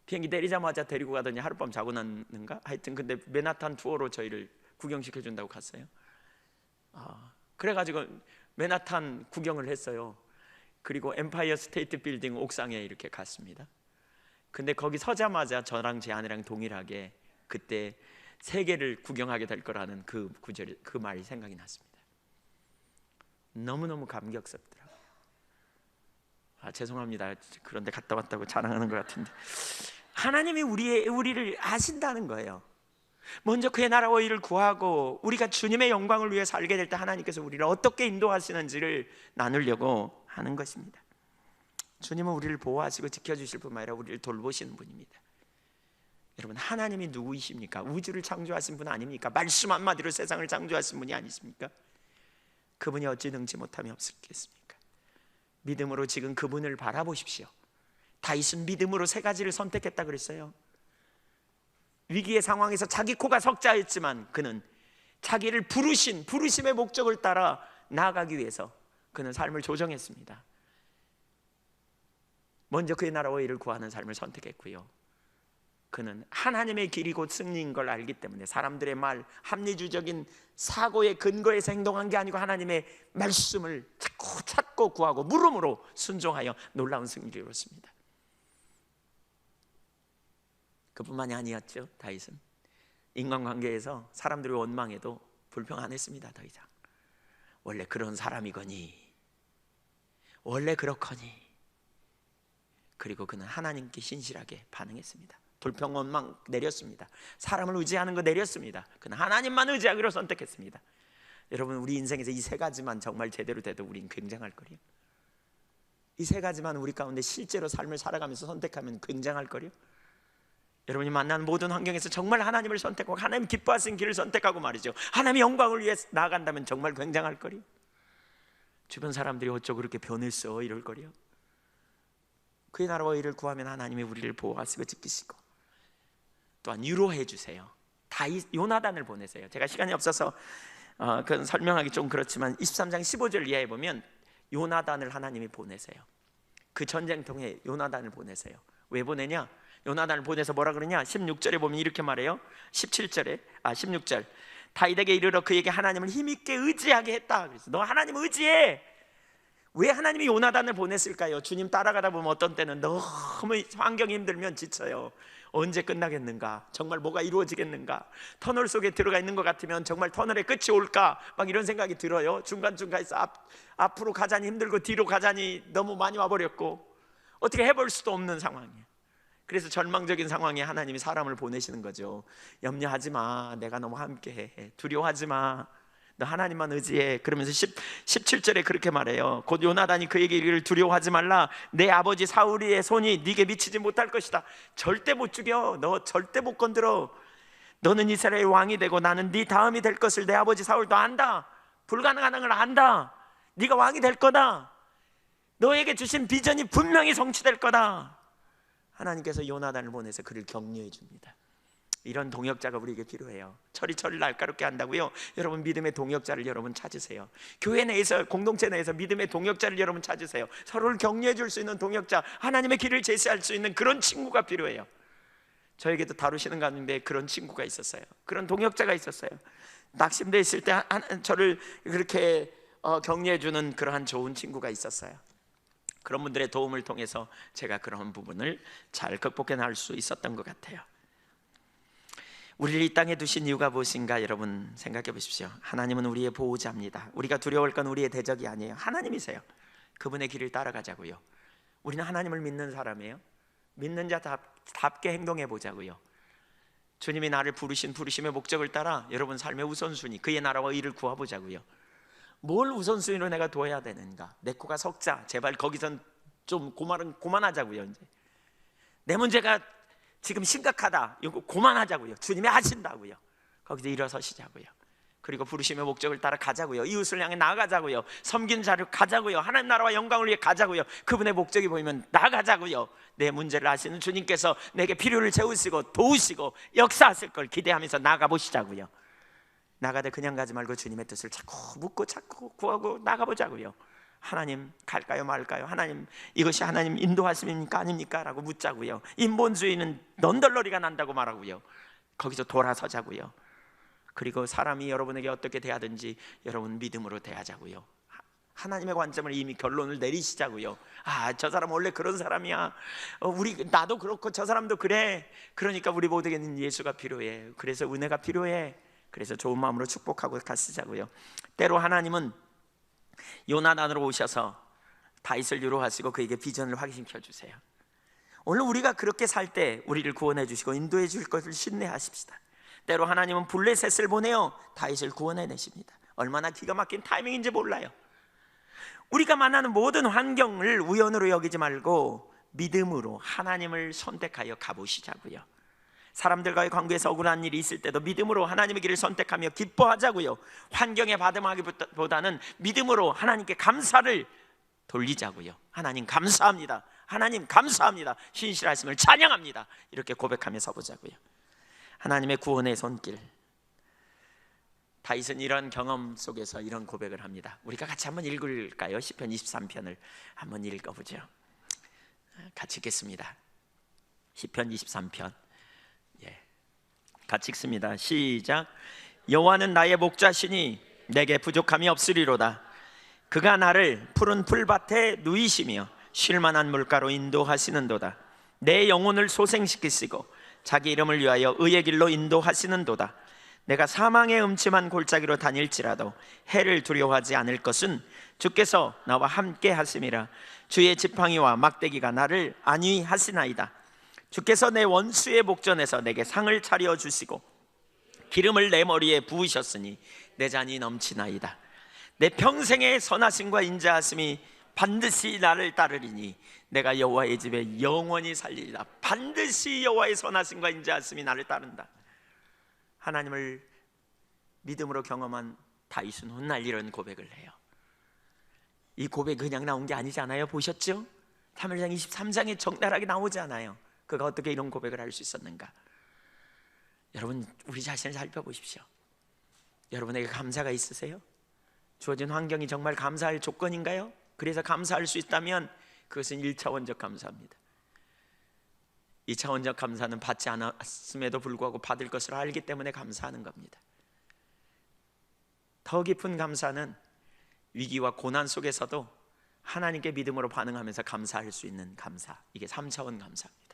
비행기 내리자마자 데리고 가더니 하룻밤 자고 났는가? 하여튼 근데 맨하탄 투어로 저희를 구경시켜준다고 갔어요. 그래가지고 맨하탄 구경을 했어요. 그리고 엠파이어 스테이트 빌딩 옥상에 이렇게 갔습니다. 근데 거기 서자마자 저랑 제 아내랑 동일하게 그때 세계를 구경하게 될 거라는 그 구절이, 그 말이 생각이 났습니다. 너무너무 감격스럽더라고요. 죄송합니다. 그런데 갔다 왔다고 자랑하는 것 같은데, 하나님이 우리를 아신다는 거예요. 먼저 그의 나라와 의를 구하고 우리가 주님의 영광을 위해 살게 될 때 하나님께서 우리를 어떻게 인도하시는지를 나누려고 하는 것입니다. 주님은 우리를 보호하시고 지켜주실 뿐만 아니라 우리를 돌보시는 분입니다. 여러분, 하나님이 누구이십니까? 우주를 창조하신 분 아닙니까? 말씀 한마디로 세상을 창조하신 분이 아니십니까? 그분이 어찌 능치 못함이 없겠습니까? 믿음으로 지금 그분을 바라보십시오. 다윗은 믿음으로 3가지를 선택했다 그랬어요. 위기의 상황에서 자기 코가 석자였지만 그는 자기를 부르심의 목적을 따라 나아가기 위해서 그는 삶을 조정했습니다. 먼저 그의 나라와 의를 구하는 삶을 선택했고요. 그는 하나님의 길이 곧 승리인 걸 알기 때문에 사람들의 말, 합리주의적인 사고의 근거에서 행동한 게 아니고 하나님의 말씀을 자꾸 찾고 구하고 물음으로 순종하여 놀라운 승리를 이뤘습니다. 그뿐만이 아니었죠. 다윗은 인간관계에서 사람들이 원망해도 불평 안 했습니다. 더 이상 원래 그런 사람이거니, 원래 그렇거니. 그리고 그는 하나님께 신실하게 반응했습니다. 불평 원망 내렸습니다. 사람을 의지하는 거 내렸습니다. 그는 하나님만 의지하기로 선택했습니다. 여러분, 우리 인생에서 이 세 가지만 정말 제대로 돼도 우린 굉장할 거예요. 이 세 가지만 우리 가운데 실제로 삶을 살아가면서 선택하면 굉장할 거예요. 여러분이 만나는 모든 환경에서 정말 하나님을 선택하고 하나님 기뻐하시는 길을 선택하고 말이죠, 하나님의 영광을 위해 나아간다면 정말 굉장할 거예요. 주변 사람들이 어쩌고 그렇게 변했어 이럴 거예요. 그의 나라와 의를 구하면 하나님이 우리를 보호하시고 지키시고 또한 위로해 주세요. 요나단을 보내세요. 제가 시간이 없어서 그건 설명하기 좀 그렇지만 23장 15절 이하에 보면 요나단을 하나님이 보내세요. 그 전쟁통에 요나단을 보내세요. 왜 보내냐? 요나단을 보내서 뭐라 그러냐? 16절에 보면 이렇게 말해요. 16절 다윗에게 이르러 그에게 하나님을 힘있게 의지하게 했다. 그래서 너 하나님 의지해. 왜 하나님이 요나단을 보냈을까요? 주님 따라가다 보면 어떤 때는 너무 환경이 힘들면 지쳐요. 언제 끝나겠는가? 정말 뭐가 이루어지겠는가? 터널 속에 들어가 있는 것 같으면 정말 터널의 끝이 올까? 막 이런 생각이 들어요. 중간중간에서 앞으로 가자니 힘들고 뒤로 가자니 너무 많이 와버렸고 어떻게 해볼 수도 없는 상황이에요. 그래서 절망적인 상황에 하나님이 사람을 보내시는 거죠. 염려하지 마, 내가 너무 함께해. 두려워하지 마, 너 하나님만 의지해. 그러면서 17절에 그렇게 말해요. 곧 요나단이 그에게 이르기를 두려워하지 말라. 내 아버지 사울의 손이 네게 미치지 못할 것이다. 절대 못 죽여. 너 절대 못 건드려. 너는 이스라엘 왕이 되고 나는 네 다음이 될 것을 내 아버지 사울도 안다. 불가능한 걸 안다. 네가 왕이 될 거다. 너에게 주신 비전이 분명히 성취될 거다. 하나님께서 요나단을 보내서 그를 격려해 줍니다. 이런 동역자가 우리에게 필요해요. 철이 철을 날카롭게 한다고요. 여러분, 믿음의 동역자를 여러분 찾으세요. 교회 내에서, 공동체 내에서 믿음의 동역자를 여러분 찾으세요. 서로를 격려해 줄 수 있는 동역자, 하나님의 길을 제시할 수 있는 그런 친구가 필요해요. 저에게도 다루시는 가운데 그런 친구가 있었어요. 그런 동역자가 있었어요. 낙심되어 있을 때 저를 그렇게 격려해 주는 그러한 좋은 친구가 있었어요. 그런 분들의 도움을 통해서 제가 그런 부분을 잘 극복해 나갈 수 있었던 것 같아요. 우리를 이 땅에 두신 이유가 무엇인가 여러분 생각해 보십시오. 하나님은 우리의 보호자입니다. 우리가 두려워할 건 우리의 대적이 아니에요. 하나님이세요. 그분의 길을 따라가자고요. 우리는 하나님을 믿는 사람이에요. 믿는 자답게 행동해 보자고요. 주님이 나를 부르신 부르심의 목적을 따라 여러분 삶의 우선순위, 그의 나라와 의를 구하보자고요. 뭘 우선순위로 내가 둬야 되는가? 내 코가 석자, 제발 거기선 좀 고만하자고요. 이제 내 문제가 지금 심각하다, 이거 그만하자고요. 주님이 하신다고요. 거기서 일어서시자고요. 그리고 부르심의 목적을 따라 가자고요. 이웃을 향해 나아가자고요. 섬긴 자를 가자고요. 하나님 나라와 영광을 위해 가자고요. 그분의 목적이 보이면 나가자고요. 내 문제를 아시는 주님께서 내게 필요를 채우시고 도우시고 역사하실 걸 기대하면서 나가보시자고요. 나가되 그냥 가지 말고 주님의 뜻을 자꾸 묻고 자꾸 구하고 나가보자고요. 하나님 갈까요 말까요? 하나님 이것이 하나님 인도하심입니까 아닙니까? 라고 묻자고요. 인본주의는 넌덜러리가 난다고 말하고요. 거기서 돌아서자고요. 그리고 사람이 여러분에게 어떻게 대하든지 여러분 믿음으로 대하자고요. 하나님의 관점을 이미 결론을 내리시자고요. 아, 저 사람 원래 그런 사람이야. 나도 그렇고 저 사람도 그래. 그러니까 우리 모두에게는 예수가 필요해. 그래서 은혜가 필요해. 그래서 좋은 마음으로 축복하고 가시자고요. 때로 하나님은 요나단으로 오셔서 다윗을 위로하시고 그에게 비전을 확인시켜 주세요. 오늘 우리가 그렇게 살 때 우리를 구원해 주시고 인도해 줄 것을 신뢰하십시다. 때로 하나님은 블레셋을 보내어 다윗을 구원해 내십니다. 얼마나 기가 막힌 타이밍인지 몰라요. 우리가 만나는 모든 환경을 우연으로 여기지 말고 믿음으로 하나님을 선택하여 가보시자고요. 사람들과의 관계에서 억울한 일이 있을 때도 믿음으로 하나님의 길을 선택하며 기뻐하자고요. 환경에 받음하기보다는 믿음으로 하나님께 감사를 돌리자고요. 하나님 감사합니다. 하나님 감사합니다. 신실하심을 찬양합니다. 이렇게 고백하며 서보자고요. 하나님의 구원의 손길. 다윗은 이런 경험 속에서 이런 고백을 합니다. 우리가 같이 한번 읽을까요? 시편 23편을 한번 읽어보죠. 같이 읽겠습니다. 시편 23편. 같이 읽습니다. 시작. 여호와는 나의 목자시니 내게 부족함이 없으리로다. 그가 나를 푸른 풀밭에 누이시며 쉴만한 물가로 인도하시는도다. 내 영혼을 소생시키시고 자기 이름을 위하여 의의 길로 인도하시는도다. 내가 사망의 음침한 골짜기로 다닐지라도 해를 두려워하지 않을 것은 주께서 나와 함께 하심이라. 주의 지팡이와 막대기가 나를 안위하시나이다. 주께서 내 원수의 목전에서 내게 상을 차려 주시고 기름을 내 머리에 부으셨으니 내 잔이 넘치나이다. 내 평생의 선하심과 인자하심이 반드시 나를 따르리니 내가 여호와의 집에 영원히 살리리라. 반드시 여호와의 선하심과 인자하심이 나를 따른다. 하나님을 믿음으로 경험한 다윗은 훗날 이런 고백을 해요. 이 고백 그냥 나온 게 아니지 않아요? 보셨죠? 사무엘상 23장에 적나라하게 나오지 않아요? 그가 어떻게 이런 고백을 할 수 있었는가? 여러분, 우리 자신을 살펴보십시오. 여러분에게 감사가 있으세요? 주어진 환경이 정말 감사할 조건인가요? 그래서 감사할 수 있다면 그것은 1차원적 감사입니다. 2차원적 감사는 받지 않았음에도 불구하고 받을 것을 알기 때문에 감사하는 겁니다. 더 깊은 감사는 위기와 고난 속에서도 하나님께 믿음으로 반응하면서 감사할 수 있는 감사, 이게 3차원 감사입니다.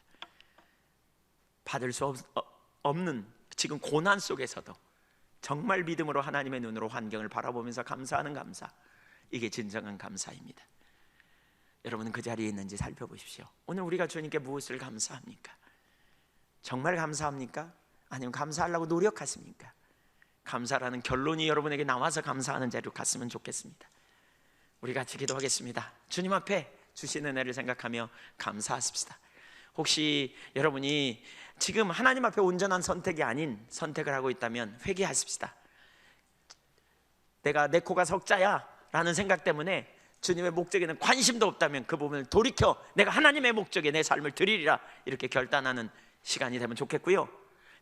받을 수 없는 지금 고난 속에서도 정말 믿음으로 하나님의 눈으로 환경을 바라보면서 감사하는 감사, 이게 진정한 감사입니다. 여러분은 그 자리에 있는지 살펴보십시오. 오늘 우리가 주님께 무엇을 감사합니까? 정말 감사합니까? 아니면 감사하려고 노력하십니까? 감사라는 결론이 여러분에게 나와서 감사하는 자리로 갔으면 좋겠습니다. 우리 같이 기도하겠습니다. 주님 앞에 주신 은혜를 생각하며 감사하십시다. 혹시 여러분이 지금 하나님 앞에 온전한 선택이 아닌 선택을 하고 있다면 회개하십시다. 내가 내 코가 석자야 라는 생각 때문에 주님의 목적에는 관심도 없다면 그 부분을 돌이켜 내가 하나님의 목적에 내 삶을 드리리라 이렇게 결단하는 시간이 되면 좋겠고요.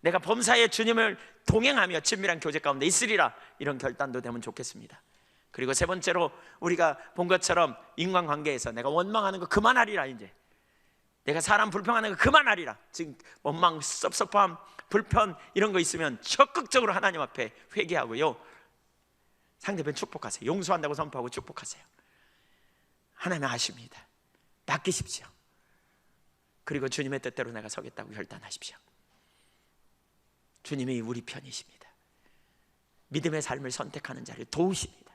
내가 범사에 주님을 동행하며 친밀한 교제 가운데 있으리라 이런 결단도 되면 좋겠습니다. 그리고 세 번째로 우리가 본 것처럼 인간관계에서 내가 원망하는 거 그만하리라. 이제 내가 사람 불평하는 거 그만하리라. 지금 원망, 섭섭함, 불편 이런 거 있으면 적극적으로 하나님 앞에 회개하고요, 상대편 축복하세요. 용서한다고 선포하고 축복하세요. 하나님 아십니다. 맡기십시오. 그리고 주님의 뜻대로 내가 서겠다고 결단하십시오. 주님이 우리 편이십니다. 믿음의 삶을 선택하는 자를 도우십니다.